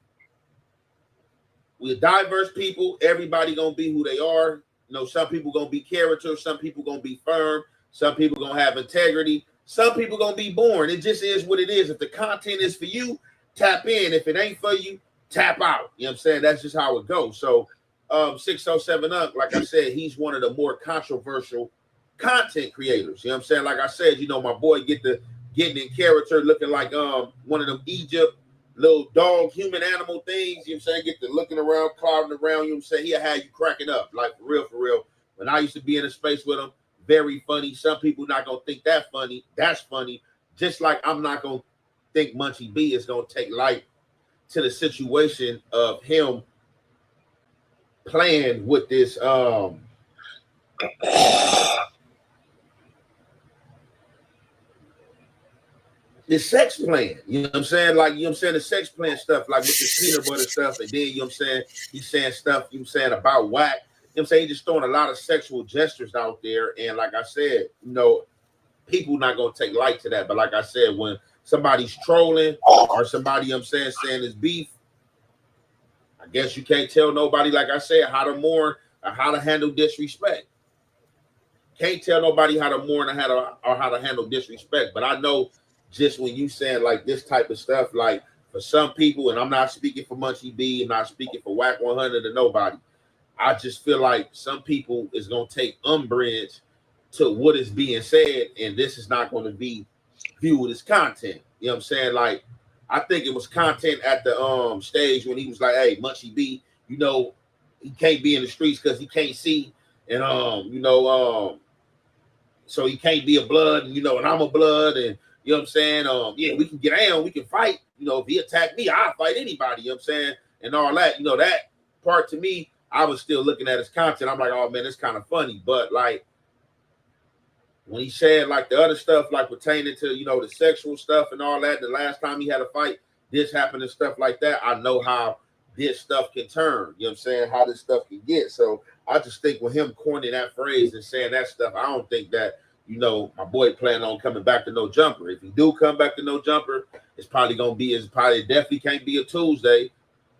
We're diverse people. Everybody gonna be who they are. You know, some people gonna be character, some people gonna be firm, some people gonna have integrity, some people gonna be boring. It just is what it is. If the content is for you, tap in. If it ain't for you, tap out. You know what I'm saying? That's just how it goes. So 607 Unc, like I said, he's one of the more controversial content creators. You know what I'm saying? Like I said, you know, my boy getting in character, looking like one of them Egypt little dog, human animal things, you know what I'm saying? Get to looking around, clouding around, you know what I'm saying? He'll have you cracking up, like for real. When I used to be in a space with him, very funny. Some people not gonna think that funny. That's funny. Just like I'm not gonna think Munchie B is gonna take light to the situation of him playing with this the sex plan, you know what I'm saying? Like, you know what I'm saying? The sex plan stuff, like with the peanut butter stuff, and then, you know what I'm saying? He's saying stuff, you know what I'm saying, about Wack. You know what I'm saying? He's just throwing a lot of sexual gestures out there. And like I said, you know, people not going to take light to that. But like I said, when somebody's trolling or somebody, you know what I'm saying it's beef, I guess you can't tell nobody, like I said, how to mourn or how to handle disrespect. Can't tell nobody how to mourn or how to handle disrespect. But I know just when you saying like this type of stuff, like for some people, and I'm not speaking for Munchie B, I'm not speaking for Wack 100 or nobody, I just feel like some people is going to take umbrage to what is being said, and this is not going to be viewed as content. You know what I'm saying? Like, I think it was content at the stage when he was like, hey, Munchie B, you know, he can't be in the streets because he can't see, and so he can't be a blood, and and I'm a blood, and you know what I'm saying? Yeah, we can get down, we can fight. You know, if he attacked me, I'll fight anybody, you know what I'm saying? And all that. You know, that part to me, I was still looking at his content. I'm like, oh man, it's kind of funny. But like when he said like the other stuff, like pertaining to, the sexual stuff and all that, the last time he had a fight, this happened and stuff like that, I know how this stuff can turn. You know what I'm saying? How this stuff can get. So I just think with him coining that phrase and saying that stuff, I don't think that, my boy planning on coming back to No Jumper. If he do come back to No Jumper, it's probably definitely can't be a Tuesday.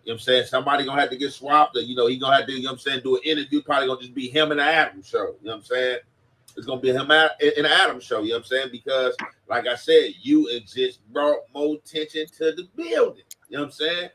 You know what I'm saying? Somebody gonna have to get swapped, or he gonna have to, do an interview. Probably gonna just be him and the Adam show. You know what I'm saying? It's gonna be him and the Adam show, you know what I'm saying? Because like I said, you just brought more attention to the building. You know what I'm saying?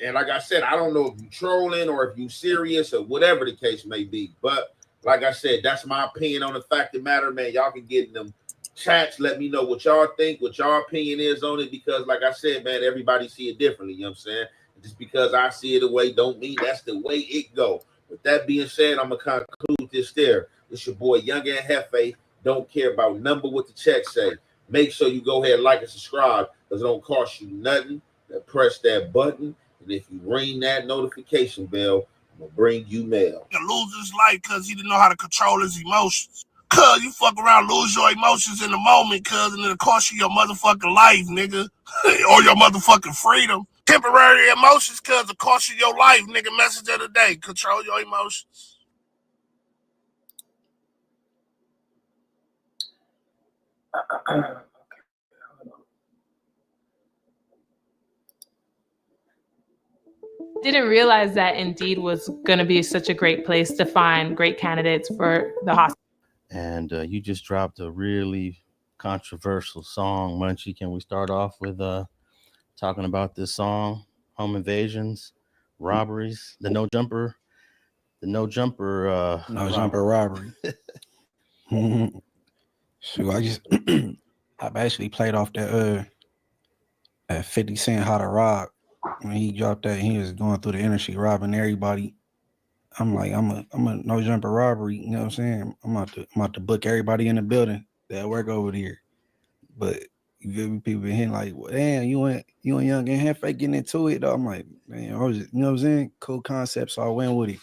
And like I said, I don't know if you trolling or if you serious or whatever the case may be, but like I said, that's my opinion on the fact of the matter, man. Y'all can get in them chats. Let me know what y'all think, what y'all opinion is on it. Because like I said, man, everybody see it differently. You know what I'm saying? Just because I see it a way don't mean that's the way it go. With that being said, I'm going to conclude this there. It's your boy, Young and Hefe. Don't care about number what the check say. Make sure you go ahead and like and subscribe because it don't cost you nothing. Press that button. And if you ring that notification bell, I'm going to bring you mail. Lose his life because he didn't know how to control his emotions. Cuz you fuck around, lose your emotions in the moment, cuz, and it'll cost you your motherfucking life, nigga. Or your motherfucking freedom. Temporary emotions, cuz, it'll cost you your life, nigga. Message of the day. Control your emotions. Didn't realize that Indeed was going to be such a great place to find great candidates for the hospital. And you just dropped a really controversial song, Munchie. Can we start off with talking about this song, Home Invasions, Robberies, the No Jumper Robbery. So I basically played off that 50 Cent How to Rob. When he dropped that, he was going through the industry robbing everybody. I'm a no jumper robbery. You know what I'm saying? I'm about to book everybody in the building that work over there. But you feel me? People been hitting like, well, damn, you and Young and Hefe getting into it. Though. I'm like, man, I was just, you know what I'm saying? Cool concept, so I went with it.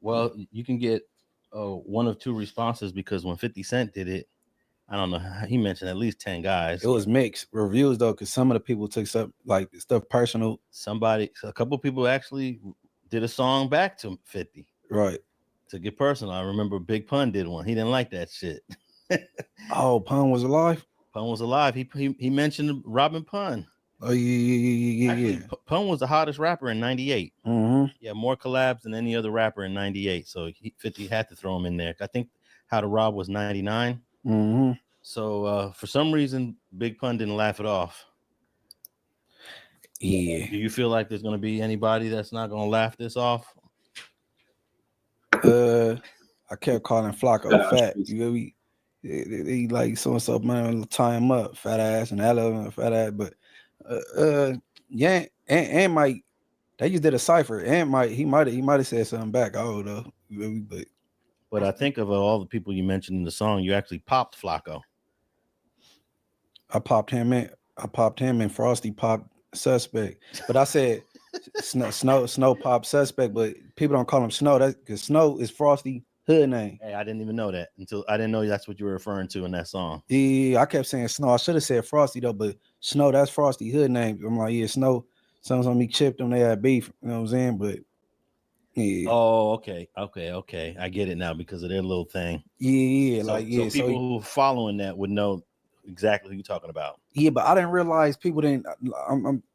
Well, you can get one of two responses because when 50 Cent did it, I don't know, he mentioned at least 10 guys. It was mixed reviews though, because some of the people took stuff like stuff personal. A couple people actually did a song back to 50. Right. To get personal. I remember Big Pun did one. He didn't like that shit. Oh, Pun was alive? Pun was alive. He mentioned Robin Pun. Oh, yeah. Actually, Pun was the hottest rapper in 98. Mm-hmm. Yeah, more collabs than any other rapper in 98. So 50 had to throw him in there. I think How to Rob was 99. Mm-hmm. So for some reason, Big Pun didn't laugh it off. Yeah. Do you feel like there's going to be anybody that's not going to laugh this off? I kept calling Flacco fat. You know, he like so and so man tie him up, fat ass, and that fat ass. But yeah, and Mike, they just did a cipher. And Mike, he might have said something back. Oh though, But I think of all the people you mentioned in the song, you actually popped Flacco. I popped him in. Frosty popped Suspect. But I said Snow popped Suspect, but people don't call him Snow. That's because Snow is Frosty hood name. Hey, I didn't even know that until I didn't know that's what you were referring to in that song. Yeah, I kept saying Snow. I should have said Frosty though, but Snow, that's Frosty hood name. I'm like, yeah, Snow. Someone's on me chipped them. They had beef. You know what I'm saying? But yeah. Oh, okay. I get it now because of their little thing. Yeah. So people who are following that would know exactly who you're talking about. Yeah, but I didn't realize people didn't.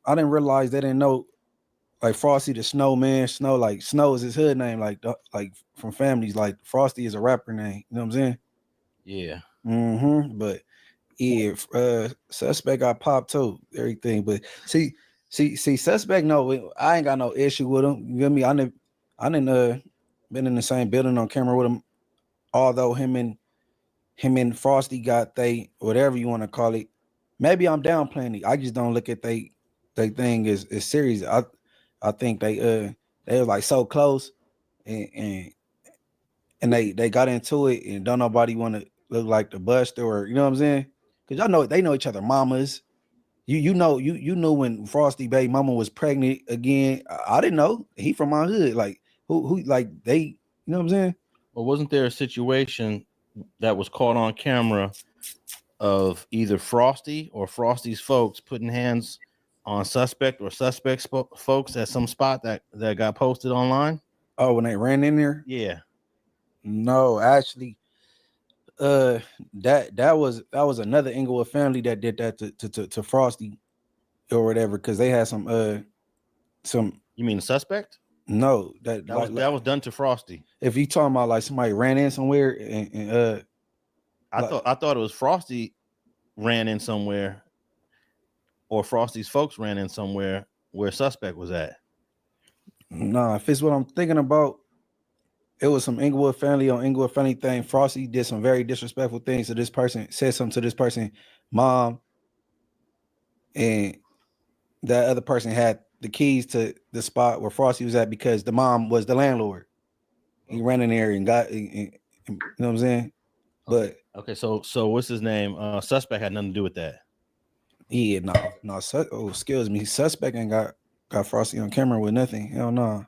I didn't realize they didn't know. Like Frosty the Snowman, Snow is his hood name, like from families. Like Frosty is a rapper name. You know what I'm saying? Yeah. Mm-hmm. But yeah, Suspect got popped too. Everything, but see, Suspect. No, I ain't got no issue with him. You feel me? I didn't been in the same building on camera with him. Although him and Frosty got they whatever you want to call it. Maybe I'm downplaying it. I just don't look at they thing as serious. I think they were like so close and they got into it and don't nobody want to look like the Buster or you know what I'm saying? Because y'all know they know each other mamas. You know when Frosty baby mama was pregnant again. I didn't know. He from my hood. Like who like they you know what I'm saying? Well, wasn't there a situation that was caught on camera of either Frosty or Frosty's folks putting hands on Suspect or Suspect's folks at some spot that got posted online? Oh, when they ran in there? Yeah. No, actually, that was another Inglewood family that did that to Frosty or whatever because they had some. You mean the Suspect? No, that was done to Frosty. If you talking about like somebody ran in somewhere and I thought it was Frosty ran in somewhere. Or Frosty's folks ran in somewhere where Suspect was at. Nah, if it's what I'm thinking about, it was some Inglewood family on Inglewood family thing. Frosty did some very disrespectful things to this person, said something to this person, mom, and that other person had the keys to the spot where Frosty was at because the mom was the landlord. He ran in there and got, you know what I'm saying? But okay, so what's his name? Suspect had nothing to do with that. Yeah, no. Excuse me. Suspect ain't got Frosty on camera with nothing. Hell no.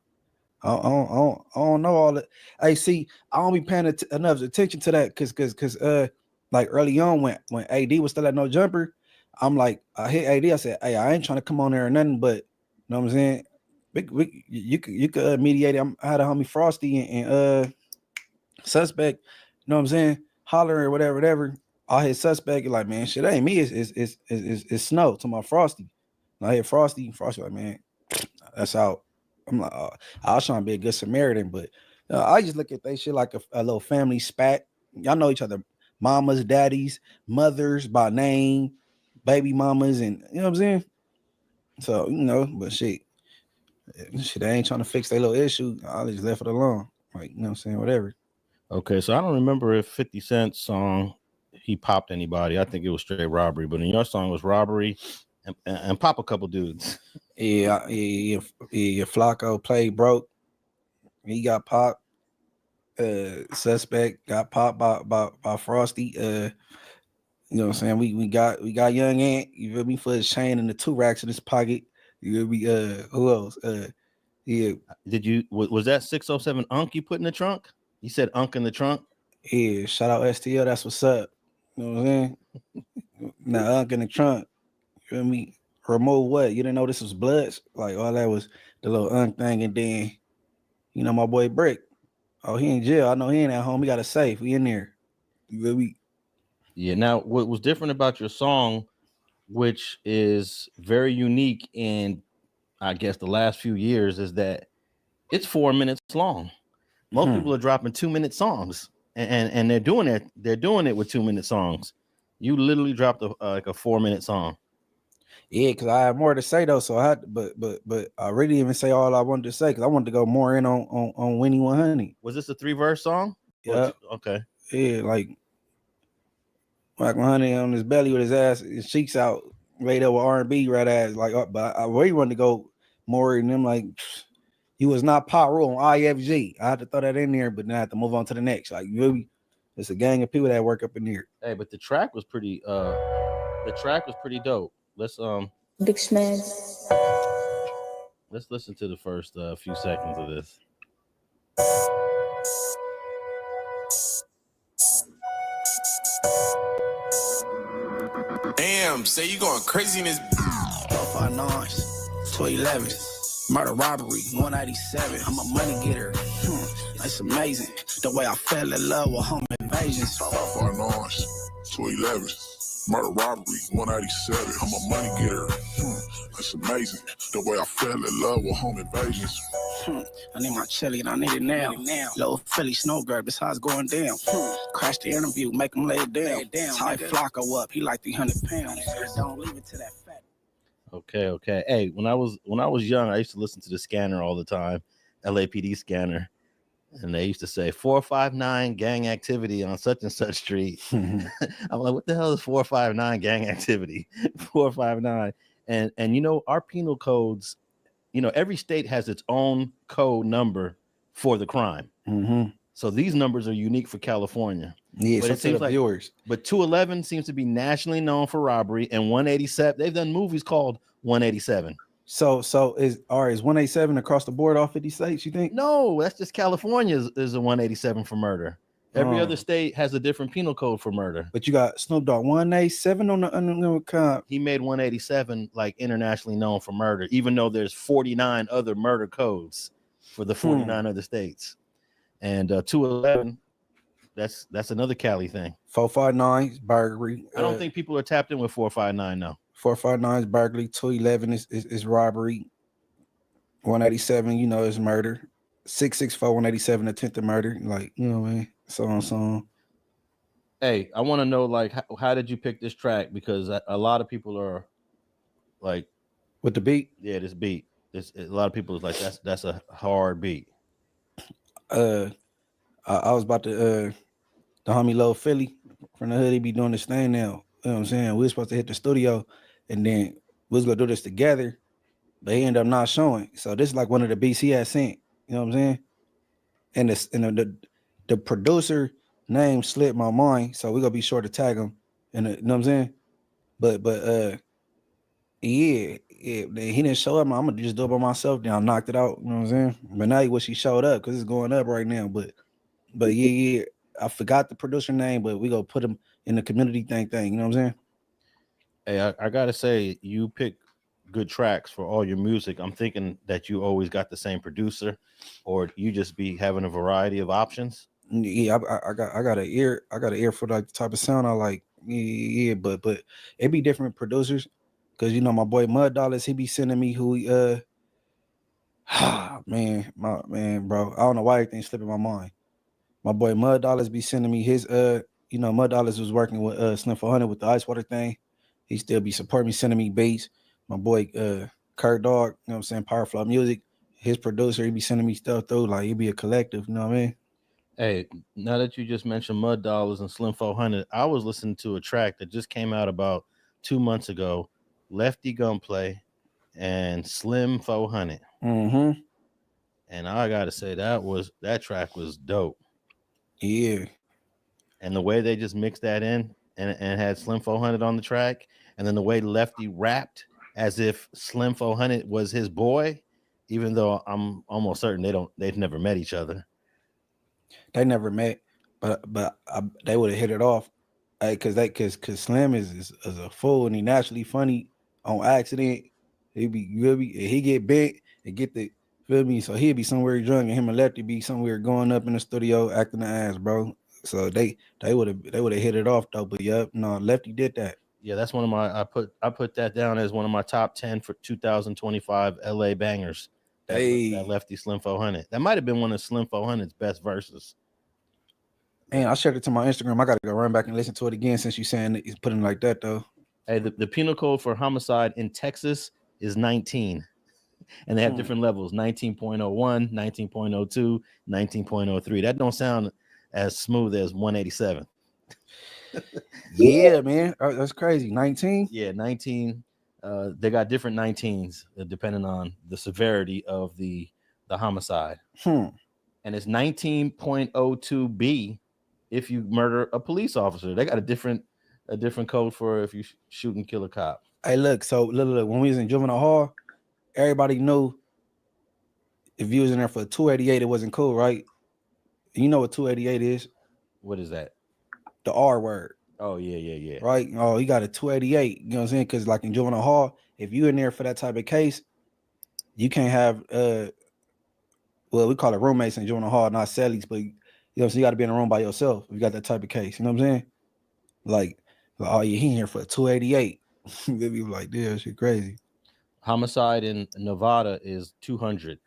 I don't know all that. Hey, see, I don't be paying enough attention to that because like early on when AD was still at No Jumper, I'm like I hit AD. I said, hey, I ain't trying to come on there or nothing, but you know what I'm saying. You could mediate it. I had a homie Frosty and Suspect. You know what I'm saying? Holler or whatever. I hit Suspect, like, man, shit ain't me. It's Snow to my Frosty. And I hit Frosty like, man, that's out. I'm like, I was trying to be a good Samaritan, but I just look at that shit like a little family spat. Y'all know each other, mamas, daddies, mothers by name, baby mamas, and you know what I'm saying? So, you know, but shit, they ain't trying to fix their little issue. I just left it alone. Like, you know what I'm saying? Whatever. Okay, so I don't remember if 50 Cent's song he popped anybody. I think it was straight Robbery, but in your song was Robbery and pop a couple dudes. Yeah. Flacco played broke. He got popped. Suspect got popped by Frosty. You know what I'm saying? We got Young Ant, you feel me, for his chain and the 2 racks in his pocket. You feel me? Who else? Yeah. Did you was that 607 Unk you put in the trunk? You said Unk in the trunk? Yeah, shout out STL, that's what's up. You know what I'm saying? Now Unk in the trunk. You feel me? Remove what? You didn't know this was Bloods? Like all that was the little Unk thing, and then you know my boy Brick. Oh, he in jail. I know he ain't at home. He got a safe. We in there. You feel me? Yeah. Now, what was different about your song, which is very unique in, I guess, the last few years, is that it's 4 minutes long. Most people are dropping 2-minute songs, and they're doing it. They're doing it with 2-minute songs. You literally dropped like a 4-minute song. Yeah, because I had more to say though, so I had, but I really didn't even say all I wanted to say because I wanted to go more in on Winnie 100. Was this a 3-verse song? Yeah. Okay. Yeah, like Wack 100 on his belly with his ass, his cheeks out, laid up with R&B right ass. Like, but I really wanted to go more in them. Like, he was not Pot Rule on IFG. I had to throw that in there, but then I had to move on to the next. Like, really, it's a gang of people that work up in here. Hey, but the track was pretty. The track was pretty dope. Let's Big Smash. Let's listen to the first few seconds of this. Damn, say you going crazy in this. 459s, 211, murder robbery, 187. I'm a money getter. That's amazing. The way I fell in love with home invasions. 459s, 211, murder robbery, 187. I'm a money getter. That's amazing. The way I fell in love with home invasions. I need my chili and I need it now. Little Philly snow girl, this how it's going down. Crash the interview, make him lay it down. Tie Flocko up, he like 300 pounds. Don't leave it to that fat. Okay. Hey, when I was young, I used to listen to the Scanner all the time, LAPD Scanner, and they used to say 459 gang activity on such and such street. I'm like, what the hell is 459 gang activity? 459, and you know our penal codes. You know, every state has its own code number for the crime. Mm-hmm. So these numbers are unique for California. Yeah, but so it seems like viewers. But 211 seems to be nationally known for robbery, and 187. They've done movies called 187. So is 187 across the board all 50 states? You think? No, that's just California is a 187 for murder. Every other state has a different penal code for murder. But you got Snoop Dogg 187 on the count. He made 187 like internationally known for murder, even though there's 49 other murder codes for the 49 other states. And 211, that's another Cali thing. 459 is burglary. I don't think people are tapped in with 459 now. 459 is burglary. 211 is robbery. 187, you know, is murder. 664, 187, attempted murder. Like, you know what I mean? So on. Hey, I want to know, like, how did you pick this track? Because a lot of people are like, with the beat. Yeah, this beat. A lot of people is like, that's a hard beat. I was about to the homie Low Philly from the hood. He be doing this thing now. You know what I'm saying? We were supposed to hit the studio, and then we was gonna do this together, but he ended up not showing. So this is like one of the beats he had sent. You know what I'm saying? And the producer name slipped my mind, so we're gonna be sure to tag him. And you know what I'm saying? But yeah, he didn't show up. I'm gonna just do it by myself. Then I knocked it out. You know what I'm saying? But now he wish he showed up because it's going up right now. But yeah, I forgot the producer name, but we gonna put him in the community thing. You know what I'm saying? Hey, I gotta say, you pick good tracks for all your music. I'm thinking that you always got the same producer, or you just be having a variety of options. Yeah, I got an ear. I got an ear for like the type of sound I like. Yeah, but it be different producers, because you know my boy Mud Dollars, he be sending me who he man, bro. I don't know why everything's slipping my mind. My boy Mud Dollars be sending me his you know, Mud Dollars was working with Slim 400 with the ice water thing. He still be supporting me, sending me beats. My boy Kurt Dog, you know what I'm saying, Powerflow Music, his producer, he be sending me stuff through. Like, he be a collective, you know what I mean? Hey, now that you just mentioned Mud Dollars and Slim 400, I was listening to a track that just came out about 2 months ago, Lefty Gunplay and Slim 400. Mm-hmm. And I gotta say that track was dope. Yeah. And the way they just mixed that in and had Slim 400 on the track, and then the way Lefty rapped as if Slim 400 was his boy, even though I'm almost certain they've never met each other. They never met, but they would have hit it off, because Slim is a fool and he naturally funny on accident. He get big and get the feel me, so he'd be somewhere drunk and him and Lefty be somewhere going up in the studio acting the ass, bro. So they would have hit it off though. But yep, no, Lefty did that. Yeah, that's one of my I put that down as one of my top 10 for 2025 LA bangers. That Lefty Slim 400. That might have been one of Slim 400's best verses. Man, I shared it to my Instagram. I gotta go run back and listen to it again since you saying he's putting it like that though. Hey, the penal code for homicide in Texas is 19. And they have different levels: 19.01, 19.02, 19.03. That don't sound as smooth as 187. Yeah, man, that's crazy. 19. Yeah, 19. They got different 19s depending on the severity of the homicide. And it's 19.02B if you murder a police officer. They got a different code for if you shoot and kill a cop. Hey, look, so look, when we was in juvenile hall, everybody knew if you was in there for 288, it wasn't cool, right? You know what 288 is? What is that? The R word. Oh, yeah. Right? Oh, you got a 288. You know what I'm saying? Because like in juvenile hall, if you in there for that type of case, you can't have well, we call it roommates in juvenile hall, not cellies, but you know, so you got to be in a room by yourself if you got that type of case. You know what I'm saying? Like oh, you in here for a 288. They be like, damn, shit crazy. Homicide in Nevada is 200,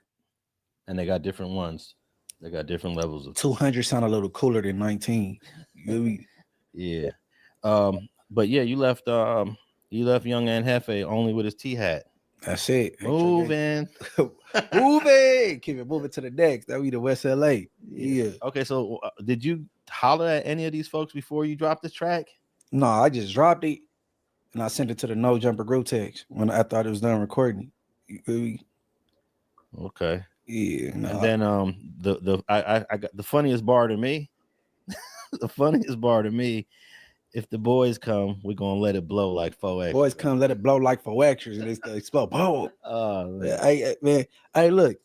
and they got different ones. They got different levels of 200. Sound a little cooler than 19. Yeah. But yeah, you left Young and Hefe only with his T hat. That's it. Moving. Keep it moving to the next. That be the West LA. Yeah. Okay, so did you holler at any of these folks before you dropped this track? No, I just dropped it and I sent it to the No Jumper group text when I thought it was done recording. Okay. Yeah. No, and then I got the funniest bar to me. The funniest bar to me. If the boys come, we're gonna let it blow like 4X. Boys come, let it blow like 4Xers, and it's the explode. Boom. Hey, man. Hey, look.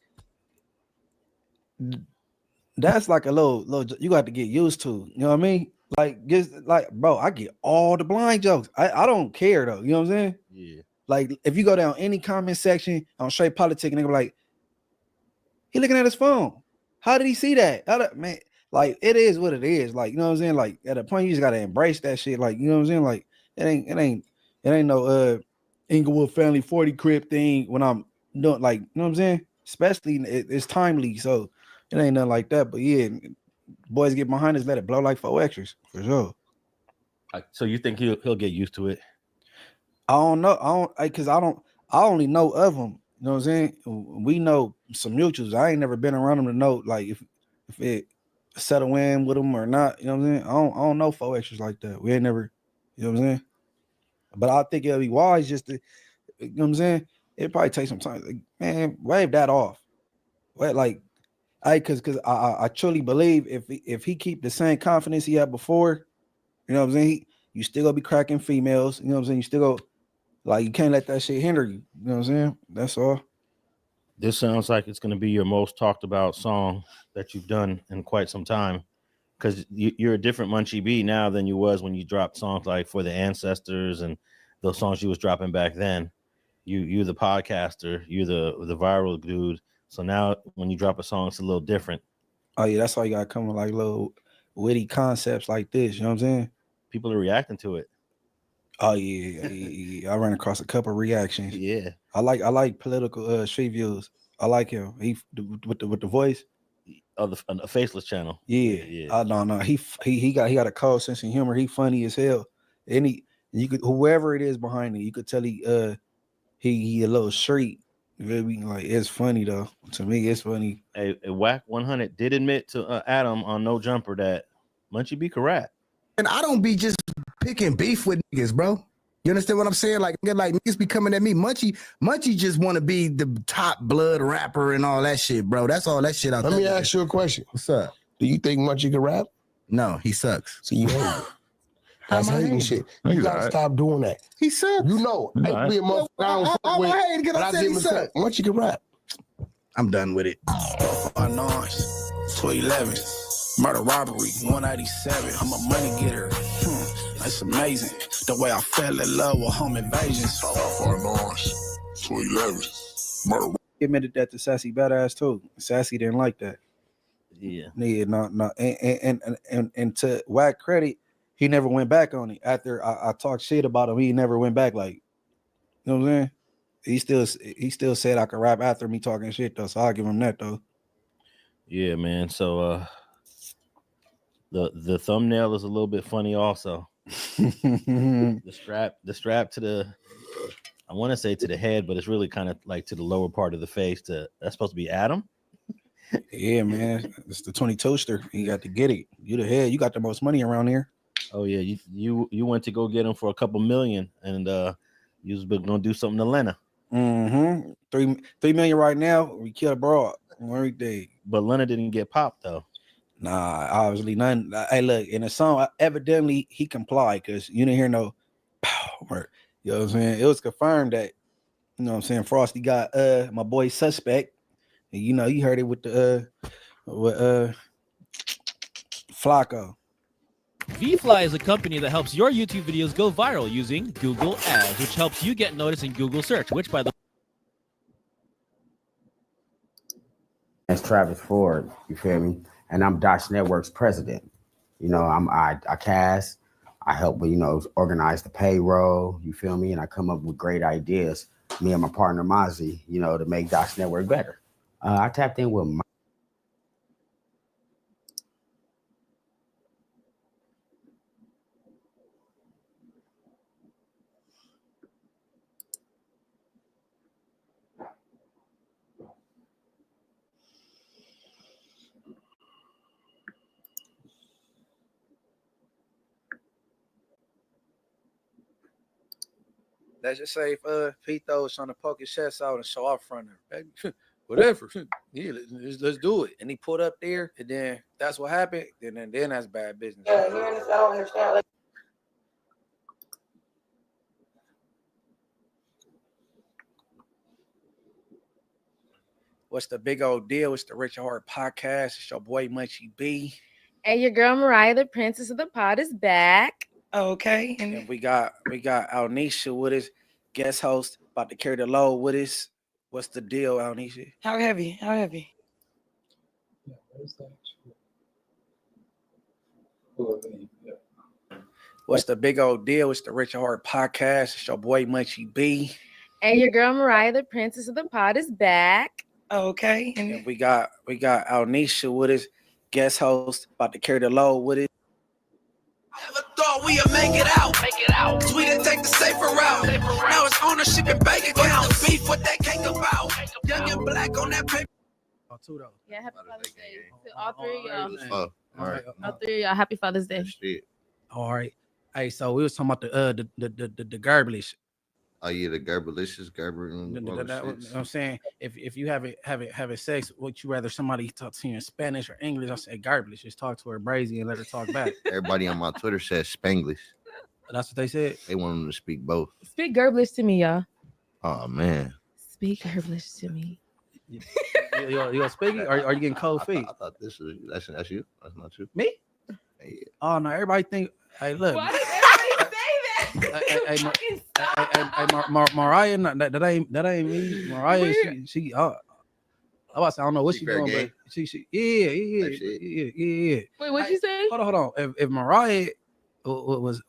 That's like a little you got to get used to. You know what I mean? Like, just like, bro, I get all the blind jokes. I don't care though. You know what I'm saying? Yeah. Like, if you go down any comment section on straight politics, and they go like, he looking at his phone. How did he see that? Man, like, it is what it is. Like, you know what I'm saying? Like, at a point, you just gotta embrace that shit. Like, you know what I'm saying? Like, it ain't no Inglewood Family 40 crib thing when I'm doing, like, you know what I'm saying? Especially it's timely, so it ain't nothing like that. But yeah, boys get behind us, let it blow like 4Xers for sure. So you think he'll get used to it? I don't know. I only know of them. You know what I'm saying? We know some mutuals. I ain't never been around them to know like if it settle in with them or not. You know what I'm saying? I don't know 4Xers like that. We ain't never, you know what I'm saying? But I think it'll be wise just to, you know what I'm saying? It probably take some time. Like, man, wave that off. Like, because I truly believe if he keep the same confidence he had before, you know what I'm saying? You still gonna be cracking females. You know what I'm saying? You still go, like, you can't let that shit hinder you. You know what I'm saying? That's all. This sounds like it's going to be your most talked about song that you've done in quite some time, because you're a different Munchie B now than you was when you dropped songs like For the Ancestors and those songs you was dropping back then. You're the podcaster, you're the viral dude. So now when you drop a song, it's a little different. Oh yeah, that's why you gotta come with like little witty concepts like this. You know what I'm saying? People are reacting to it. Oh yeah. I ran across a couple reactions. Yeah, I like political street views. I like him. He with the voice. Oh, the faceless channel. Yeah. No. He got a cold sense of humor. He funny as hell. And you could, whoever it is behind it, you could tell he a little street. Like, it's funny though. To me, it's funny. A Wack 100 did admit to Adam on No Jumper that Munchie B can rap. And I don't be just picking beef with niggas, bro. You understand what I'm saying? Like niggas be coming at me. Munchie just want to be the top blood rapper and all that shit, bro. That's all that shit out there. Let me ask you a question. What's up? Do you think Munchie can rap? No, he sucks. So you hate him. That's am I hating hating? shit. No, You he's gotta alright. stop doing that. He sucks. You know, No, I be a motherfucker I don't fuck with, hating because but I I said give he him sucks. Munchie can rap. I'm done with it. 211, murder robbery, 187. I'm a money getter. That's amazing. The way I fell in love with home invasions. 211, murder. He admitted that to Sassy Badass too. Sassy didn't like that. Yeah, no, and to Wack credit, he never went back on it. After I talked shit about him, he never went back. Like, you know what I'm saying? He still said I could rap after me talking shit though, so I'll give him that though. Yeah, man. So the thumbnail is a little bit funny also. the strap to the, I want to say to the head, but it's really kind of like to the lower part of the face. That's supposed to be Adam. Yeah, man. It's the 20 toaster. You got to get it. You the head. You got the most money around here. Oh yeah, you went to go get him for a couple million, and you was gonna do something to Lena. Mm-hmm. 3 million right now. We kill abroad every day. But Lena didn't get popped though. Nah, obviously none. Hey, look, in the song, evidently he complied because you didn't hear no power. You know what I'm saying? It was confirmed that, you know what I'm saying, Frosty got my boy Suspect. And you know, you heard it with the Flacco. VFly is a company that helps your YouTube videos go viral using Google Ads, which helps you get noticed in Google search, which by the It's Travis Ford, you feel me? And I'm Dosh Network's president. You know, I cast, I help with, you know, organize the payroll, you feel me? And I come up with great ideas, me and my partner Mozzie, you know, to make Dosh Network better. I tapped in with my Let's just say if Pito is trying to poke his chest out and show off front of her, baby, whatever. Yeah, let's do it. And he put up there, and then that's what happened. Then that's bad business. Yeah, you understand? I don't understand. Like, What's the big old deal? It's the Richard Hart podcast. It's your boy Munchie B. And your girl Mariah, the princess of the pod, is back. Okay. And we got Alnisha with us, guest host, about to carry the load with us. What's the deal, Alnisha? How heavy? How heavy? Yeah, where's that? What's the big old deal? It's the Richard Hart podcast. It's your boy Munchie B. And your girl Mariah, the princess of the pod, is back. Okay. And we got Alnisha with us, guest host, about to carry the load with us. Thought we'd make it out. We didn't take the safer route. Now it's ownership and bank accounts. Beef what they cake about. Young and black on that paper. Yeah, happy Father's Day to all three of y'all. All right. All three of y'all, happy Father's Day. All right. Hey, so we was talking about the garbage. Oh yeah, the Gerbalicious, Gerber. I'm saying if you having sex, would you rather somebody talk to you in Spanish or English? I say garbage. Just talk to her brazy and let her talk back. Everybody on my Twitter says Spanglish. That's what they said. They want them to speak both. Speak Gerblish to me, y'all. Oh man. Speak Gerblish to me. You gonna speak it? Or are you getting cold feet? I thought this was that's you. That's not you. Me? Yeah. Oh no, everybody think. Hey, look. Why does everybody say Mariah, that ain't me. Mariah, she I was I don't know what she doing, gay? but she yeah. Wait, what'd you say? Hold on. If Mariah was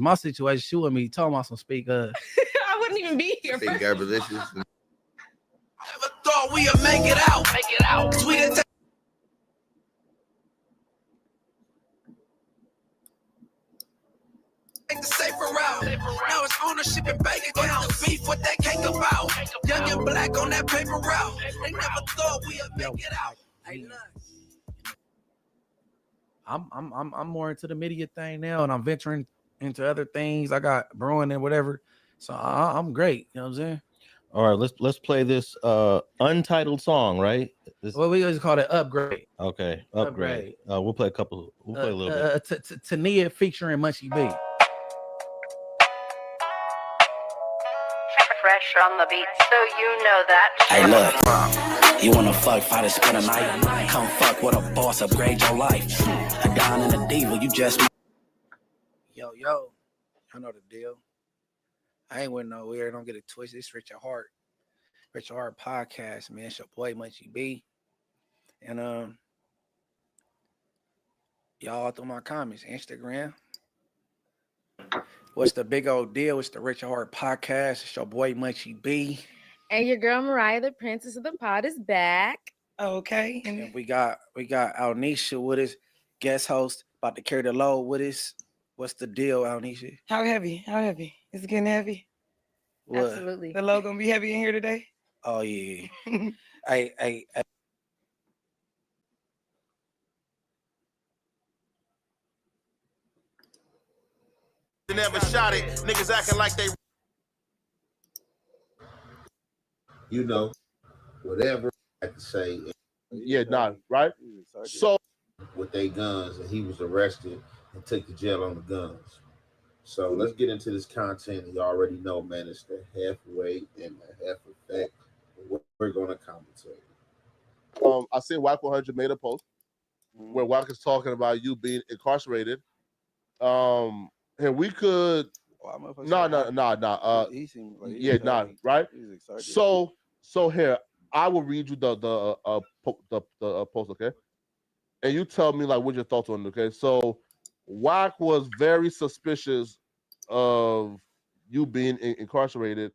my situation, she wouldn't be talking about some speak. I wouldn't even be here. Speak Gerbalicious. Never thought we'd make it out. We didn't take the safer route. Now it's ownership and bank accounts. Beef what they cake about. Young and black on that paper route. They never thought we'd make it out. Hey, look. I'm more into the media thing now, and I'm venturing into other things. I got brewing and whatever. So I'm great. You know what I'm saying? All right, let's play this untitled song, right? Well, we always call it Upgrade. Okay, upgrade. We'll play a couple. We'll play a little bit. Tania featuring Munchie B. Fresh on the beat, so you know that. Hey, look, you wanna fuck, fight, and spend a night? Come fuck with a boss, upgrade your life. A Don and a diva, you just. Yo, I know the deal. I ain't went nowhere. Don't get it twisted. It's Rich at Heart. Rich at Heart podcast, man. It's your boy Munchie B. And y'all through my comments, Instagram. What's the big old deal? It's the Rich at Heart podcast. It's your boy Munchie B. And your girl Mariah, the princess of the pod, is back. Okay. And we got Alnisha with us, guest host, about to carry the load with us. What's the deal, Alnisha? How heavy? How heavy? Is it getting heavy? What? Absolutely. The load gonna be heavy in here today? Oh yeah. I Never shot it. Niggas acting like they. You know, whatever I have to say. Yeah, right? So with they guns, and he was arrested and took to jail on the guns. So let's get into this content. You already know, man, it's the halfway and the half effect. We're gonna commentate. I seen Wack 100 made a post where Wack is talking about you being incarcerated. And we could right? So here I will read you the post, okay? And you tell me like what your thoughts on it, okay? So Wack was very suspicious of you being incarcerated.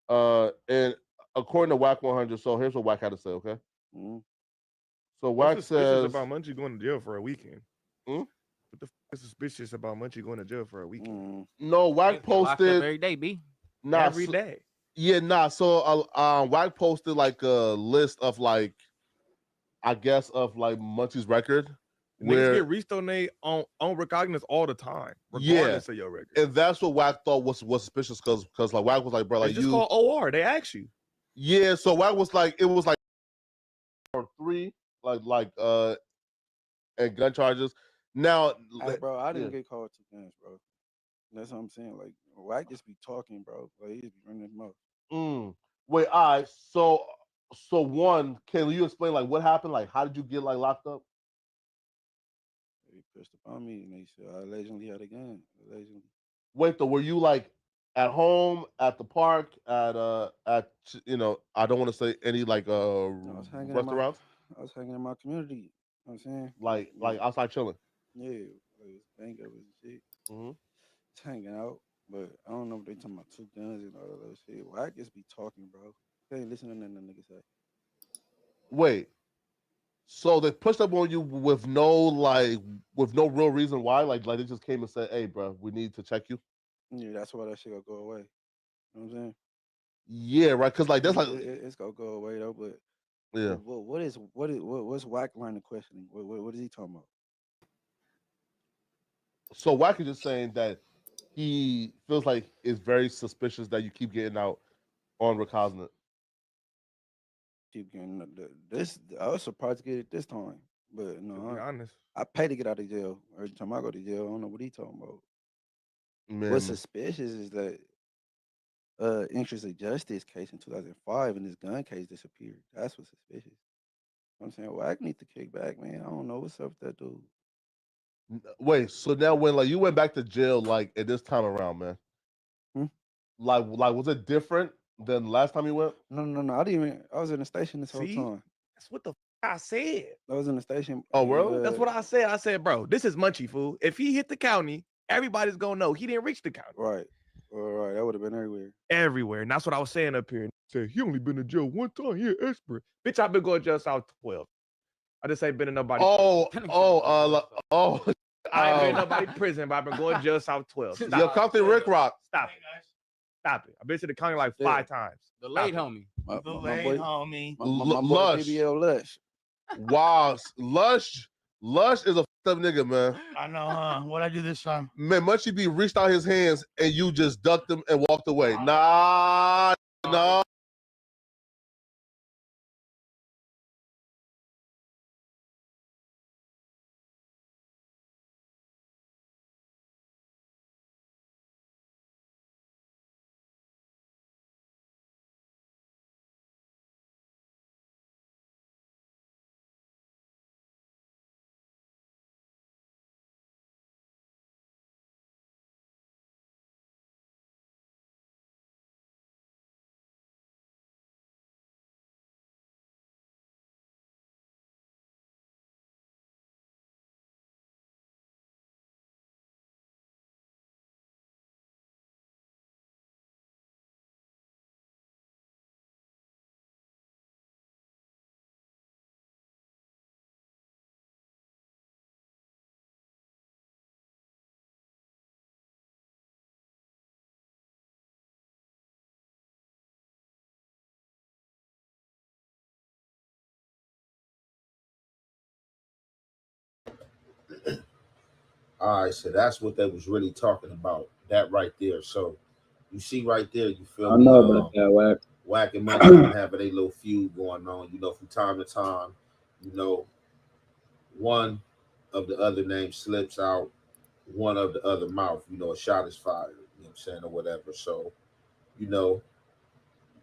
And according to Wack 100, so here's what Wack had to say, okay? So Wack says about Munchie going to jail for a weekend. What the f is suspicious about Munchie going to jail for a weekend? No, Wack posted every day, B. Every day. Yeah, nah. So Wack posted like a list of like, I guess of like Munchie's record. Niggas get reached on recognizance all the time, regardless of your record. And that's what Wack thought was suspicious because like Wack was like, bro, like it's just called OR. They ask you. Yeah, so Wack was like, it was like 3 and gun charges. Now, bro, I didn't get called 2 guns, bro. That's what I'm saying. Like, Wack just be talking, bro. Like, he just be running his mouth. Wait, all right. So one, can you explain like what happened? Like, how did you get like locked up? He pushed upon me, and they said I allegedly had a gun. Allegedly. Wait, though, were you like at home, at the park, at you know, I don't want to say any like restaurants? I was hanging in my community. You know what I'm saying? Like outside chilling. Yeah, like bank up and shit. Just hanging out, but I don't know if they talking about 2 guns and all that other shit. Well, I just be talking, bro. They ain't listening to nothing niggas say. Wait, so they pushed up on you with no real reason why? Like they just came and said, "Hey, bro, we need to check you." Yeah, that's why that shit gonna go away. You know what I'm saying? Yeah, right. Cause like that's like it's gonna go away though. But yeah, what's Wack line of questioning? What is he talking about? So Wack is just saying that he feels like it's very suspicious that you keep getting out on recognizance. Keep getting this. I was surprised to get it this time, but no, to be honest, I pay to get out of jail. Every time I go to jail, I don't know what he talking about. Man. What's suspicious is that interest of justice case in 2005 and this gun case disappeared. That's what's suspicious. You know what I'm saying, well, I need to kick back, man. I don't know what's up with that dude. Wait, so now when like you went back to jail like at this time around, man, like was it different than last time you went? No. I didn't even. I was in the station this whole time. That's what the f I said. I was in the station. Oh, bro, that's what I said. I said, bro, this is Munchie, fool. If he hit the county, everybody's gonna know he didn't reach the county. Right. All right. That would have been everywhere. Everywhere, and that's what I was saying up here. Said he only been in jail 1 time. He an expert. Bitch, I've been going to jail since 12. I just ain't been in nobody. I ain't been in nobody prison, but I've been going to jail South 12. Stop. Yo, Compton Rick Rock. Stop it. Stop it. I've been to the county like 5 times. The late homie. My homie. boy Lush. BBL Lush. Wow, Lush. Lush is a fucked up nigga, man. I know, huh? What'd I do this time? Man, Munchie B reached out his hands and you just ducked him and walked away. Nah, no. All right, so that's what they was really talking about. That right there. So you see right there, you I feel don't me? know about that, Wack. Wack and Munchie been having a little feud going on, from time to time. One of the other name slips out, one of the other mouth, a shot is fired, what I'm saying, or whatever. So, you know,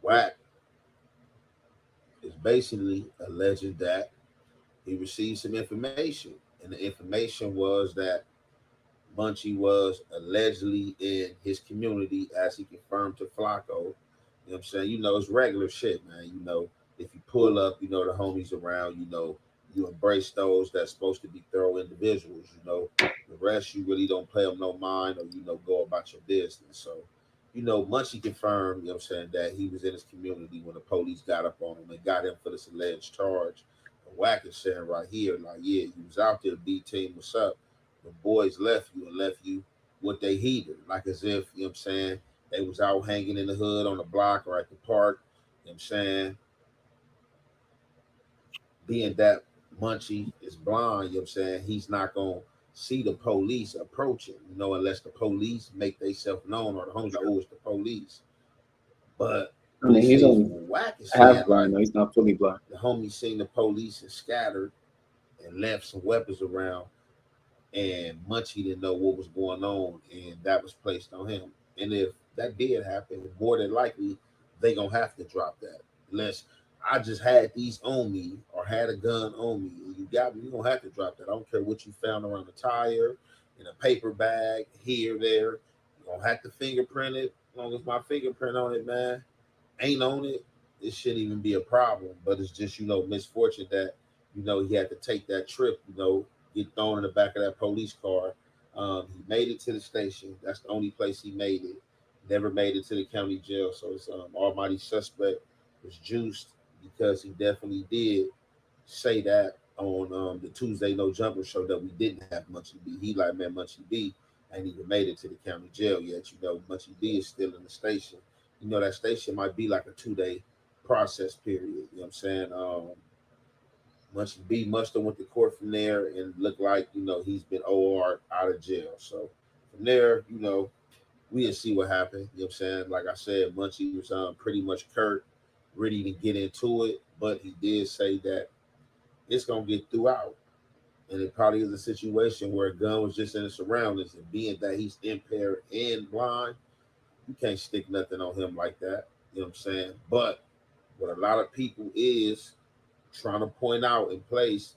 Wack is basically alleging that he received some information. And the information was that Munchie was allegedly in his community, as he confirmed to Flacco. What I'm saying? It's regular shit, man. If you pull up, the homies around, you embrace those that's supposed to be thorough individuals, The rest, you really don't pay them no mind or, go about your business. So, Munchie confirmed, that he was in his community when the police got up on him and got him for this alleged charge. And Wack is saying right here, like, yeah, you was out there, B team, what's up? The boys left you with they heater, like as if, they was out hanging in the hood on the block or at the park, being that Munchie is blind, he's not gonna see the police approaching, unless the police make themselves known or the homies like, oh, it's the police. But I mean, he's only Wack is half saying, blind, like, though. He's not fully blind. the homies seen the police and scattered and left some weapons around, and Munchie didn't know what was going on, and that was placed on him. And if that did happen, more than likely they gonna have to drop that. Unless I just had these on me or had a gun on me, and you got me, you gonna have to drop that. I don't care what you found around the tire, in a paper bag, here, there. You gonna have to fingerprint it. As long as my fingerprint on it, man, ain't on it, it shouldn't even be a problem. But it's just, misfortune that, he had to take that trip, get thrown in the back of that police car. He made it to the station. That's the only place he made it. Never made it to the county jail. So it's almighty suspect was juiced because he definitely did say that on the Tuesday No Jumper show that we didn't have Munchie B. He like, man, Munchie B ain't even made it to the county jail yet. Munchie B is still in the station. That station might be like a 2-day process period. You know what I'm saying? Munchie B must have went to court from there and looked like, he's been OR'd out of jail. So from there, we'll see what happened. You know what I'm saying? Like I said, Munchie was pretty much curt, ready to get into it, but he did say that it's gonna get throughout. And it probably is a situation where a gun was just in the surroundings, and being that he's impaired and blind, you can't stick nothing on him like that. You know what I'm saying? But what a lot of people is trying to point out in place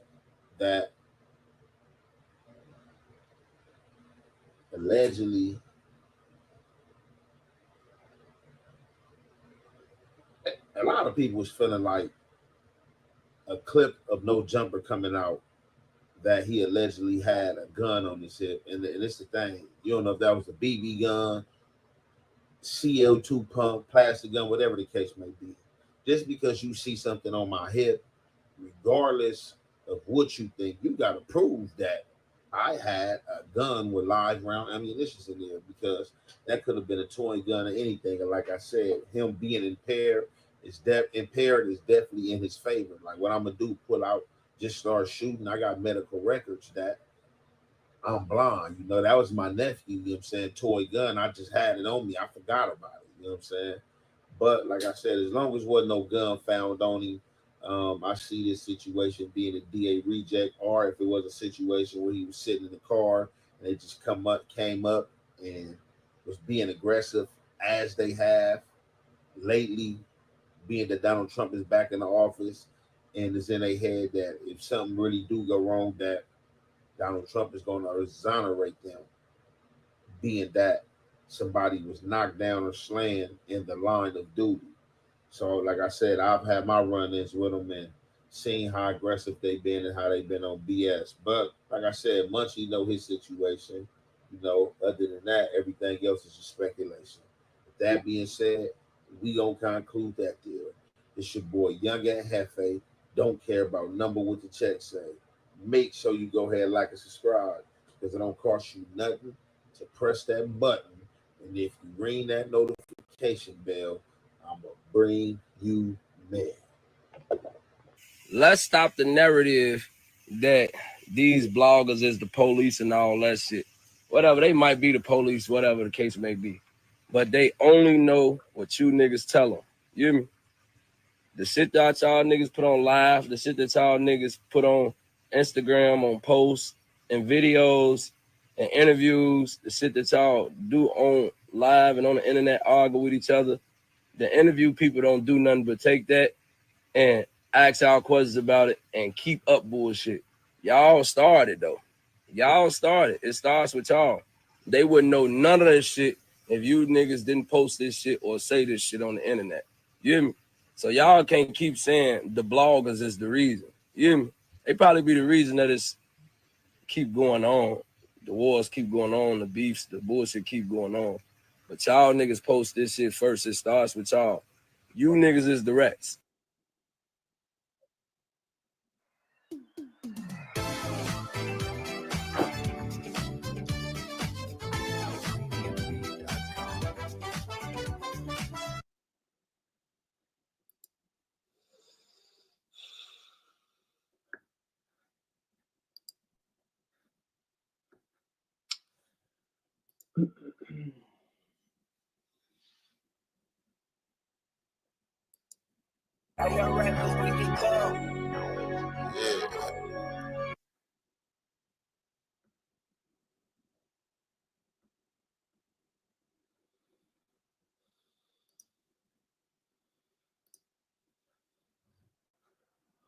that allegedly a lot of people was feeling like a clip of No Jumper coming out that he allegedly had a gun on his hip. And it's the thing, you don't know if that was a BB gun, CO2 pump, plastic gun, whatever the case may be. Just because you see something on my hip, regardless of what you think, you got to prove that I had a gun with live round ammunition in there, because that could have been a toy gun or anything. And like I said, him being impaired is definitely in his favor. Like, what I'm gonna do, pull out just started shooting. I got medical records that I'm blind. You know, that was my nephew, you know what I'm saying? Toy gun. I just had it on me. I forgot about it. You know what I'm saying? But like I said, as long as wasn't no gun found on him, I see this situation being a DA reject, or if it was a situation where he was sitting in the car and they just came up and was being aggressive as they have lately, being that Donald Trump is back in the office and it's in their head that if something really do go wrong, that Donald Trump is going to exonerate them, being that somebody was knocked down or slain in the line of duty. So, like I said, I've had my run-ins with them and seen how aggressive they've been and how they've been on BS. But like I said, Munchie know his situation. You know, other than that, everything else is just speculation. With that being said, we gonna conclude that deal. It's your boy Young and Hefe. Don't care about number what the check say. Make sure you go ahead, like and subscribe, because it don't cost you nothing to press that button. And if you ring that notification bell, I'm gonna bring you man. Let's stop the narrative that these bloggers is the police and all that shit. Whatever, they might be the police, whatever the case may be. But they only know what you niggas tell them. You hear me? The shit that y'all niggas put on live, the shit that y'all niggas put on Instagram, on posts and videos and interviews, the shit that y'all do on live and on the internet, argue with each other. The interview people don't do nothing but take that and ask y'all questions about it and keep up bullshit. Y'all started though. Y'all started. It starts with y'all. They wouldn't know none of this shit if you niggas didn't post this shit or say this shit on the internet. You hear me? So y'all can't keep saying the bloggers is the reason. You hear me? They probably be the reason that it's keep going on. The wars keep going on, the beefs, the bullshit keep going on. But y'all niggas post this shit first. It starts with y'all. You niggas is the rats.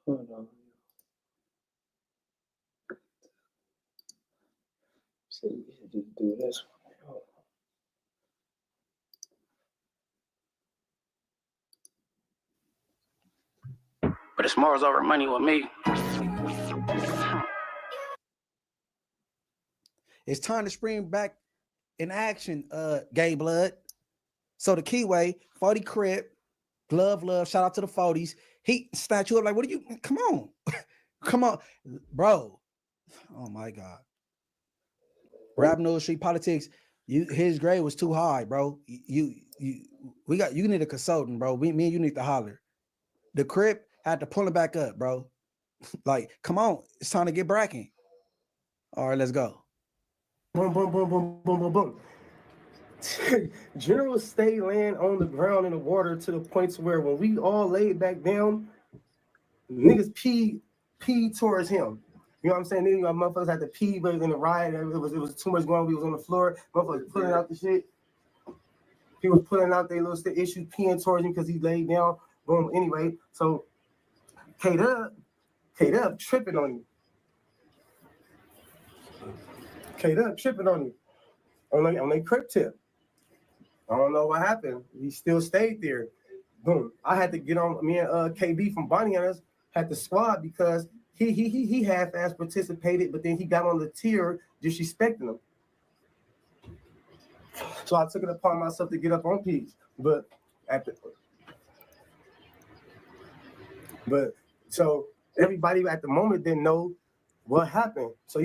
Hold on. So we should just do this one. Hold But it's more over money with me. It's time to spring back in action, Gay Blood. So the Keyway, 40 Crip, Glove Love, shout out to the 40s. He snatched you up like, what are you? Come on. Come on, bro. Oh my God. Rap News Street Politics, his grade was too high, bro. You need a consultant, bro. Me and you need to holler. The Crip had to pull it back up, bro. Like, come on, it's time to get bracking. All right, let's go. Boom, boom, boom, boom, boom, boom, boom. Generals stay laying on the ground in the water to the point where when we all laid back down, niggas pee towards him. You know what I'm saying? Then motherfuckers had to pee, but in the riot, it was too much going on. We was on the floor. Motherfuckers pulling out the shit. He was pulling out their little issue, peeing towards him because he laid down. Boom. Anyway, so K-Dub tripping on him. K-Dub tripping on him on a Crip tip. I don't know what happened. He still stayed there. Boom. I had to get on. Me and KB from Bonnie and us had to squad because he half-ass participated, but then he got on the tier disrespecting him. So I took it upon myself to get up on Peach. But so everybody at the moment didn't know what happened. So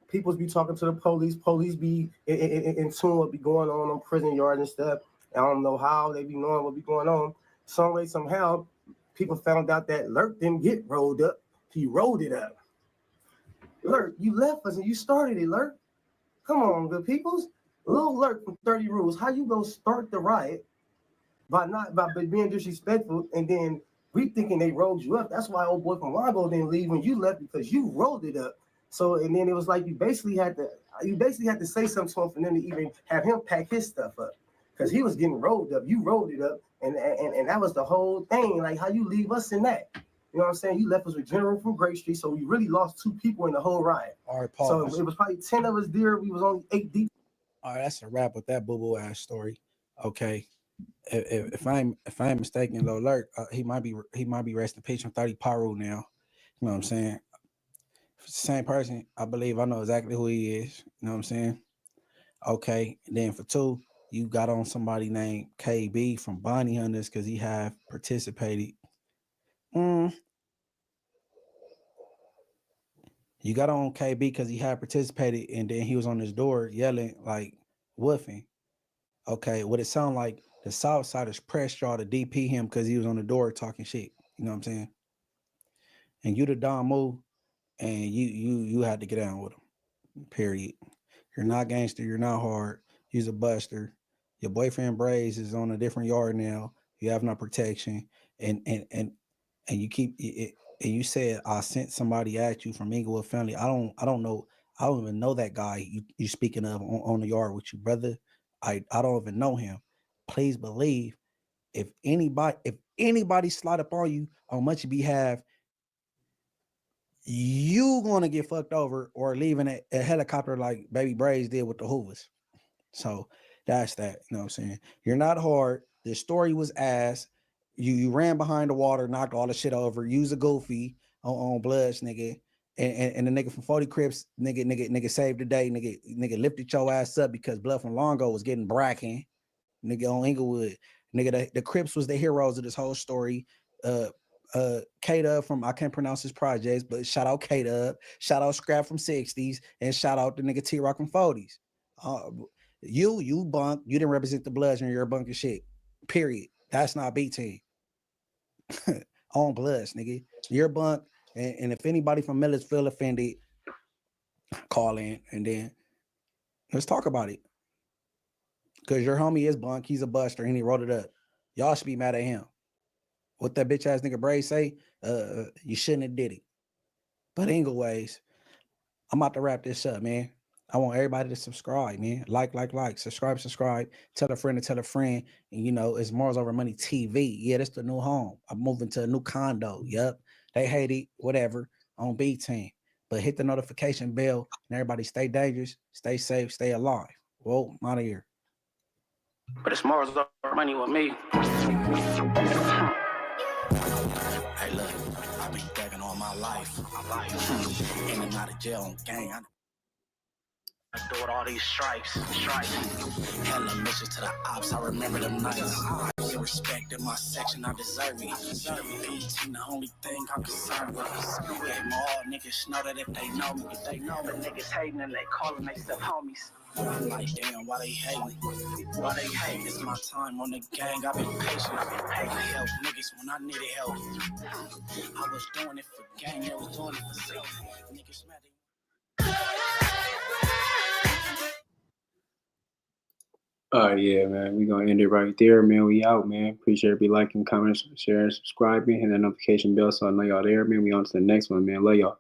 people be talking to the police. Police be in tune what be going on prison yards and stuff. I don't know how they be knowing what be going on. Some way, somehow, people found out that Lurk didn't get rolled up. He rolled it up. Lurk, you left us and you started it, Lurk. Come on, good peoples. Lil Lurk from 30 Rules. How you gonna start the riot by being disrespectful, and then we thinking they rolled you up? That's why old boy from Longo didn't leave when you left, because you rolled it up. So, and then it was like you basically had to say something to him for them to even have him pack his stuff up, because he was getting rolled up. You rolled it up, and that was the whole thing. Like, how you leave us in that? You know what I'm saying? You left us with General from Great Street, so we really lost 2 people in the whole riot. All right, So pause. it was probably 10 of us there. We was only 8 deep. All right, that's a wrap with that boo-boo ass story. Okay. If I'm mistaken, Lil Lurk, he might be resting in peace from 30 Paru now. You know what I'm saying? If it's the same person, I believe I know exactly who he is. You know what I'm saying? Okay. And then for 2, you got on somebody named KB from Bonnie Hunters because he have participated. You got on KB because he had participated, and then he was on his door yelling, like, woofing. Okay, what it sound like, the Southsiders pressed y'all to DP him because he was on the door talking shit. You know what I'm saying? And you the Don Moo, and you had to get down with him. Period. You're not gangster. You're not hard. You're a buster. Your boyfriend Braze is on a different yard now. You have no protection, and you keep it. And you said I sent somebody at you from Inglewood family. I don't know. I don't even know that guy you speaking of on the yard with you, brother. I don't even know him. Please believe, if anybody slide up on you on Munchie behalf, you gonna get fucked over or leaving a helicopter like Baby Braze did with the Hoovers. So that's that. You know what I'm saying? You're not hard. The story was ass. You ran behind the water, knocked all the shit over. Use a goofy on Bloods, nigga. And the nigga from 40 Crips, nigga saved the day. Nigga lifted your ass up because Blood from Longo was getting bracken. Nigga on Inglewood. Nigga, the Crips was the heroes of this whole story. K-Dub from, I can't pronounce his projects, but shout out K-Dub. Shout out Scrap from 60s. And shout out the nigga T-Rock from 40s. You bunk. You didn't represent the Bloods and you're a bunk of shit. Period. That's not B team. On Bloods, nigga. You're a bunk. And if anybody from Millis feel offended, call in and then let's talk about it. Because your homie is bunk. He's a buster and he wrote it up. Y'all should be mad at him. What that bitch ass nigga Braze say, you shouldn't have did it. But anyways, I'm about to wrap this up, man. I want everybody to subscribe, man. Like, subscribe. Tell a friend to tell a friend. And you know, it's Morals Over Money TV. Yeah, that's the new home. I'm moving to a new condo. Yep. They hate it, whatever, on B team. But hit the notification bell and everybody stay dangerous, stay safe, stay alive. Whoa, I'm out of here. But it's Morals Over Money with me. Hey, look, I've been thugging all my life. In and out of jail on gang. I adored all these stripes. Hella missions to the ops, I remember them nights. I get respect in my section, I deserve it. The only thing I'm concerned with. Yeah, my all niggas know that if they know me, the niggas hating and they calling themselves homies. I'm like, damn, why they hating? Why they hate? It's my time on the gang, I've been patient. I help niggas when I needed help. I was doing it for gang, I was doing it for self. Niggas mad. Yeah, man. We're gonna end it right there, man. We out, man. Appreciate everybody liking, commenting, sharing, subscribing, and that notification bell so I know y'all there, man. We on to the next one, man. Love y'all.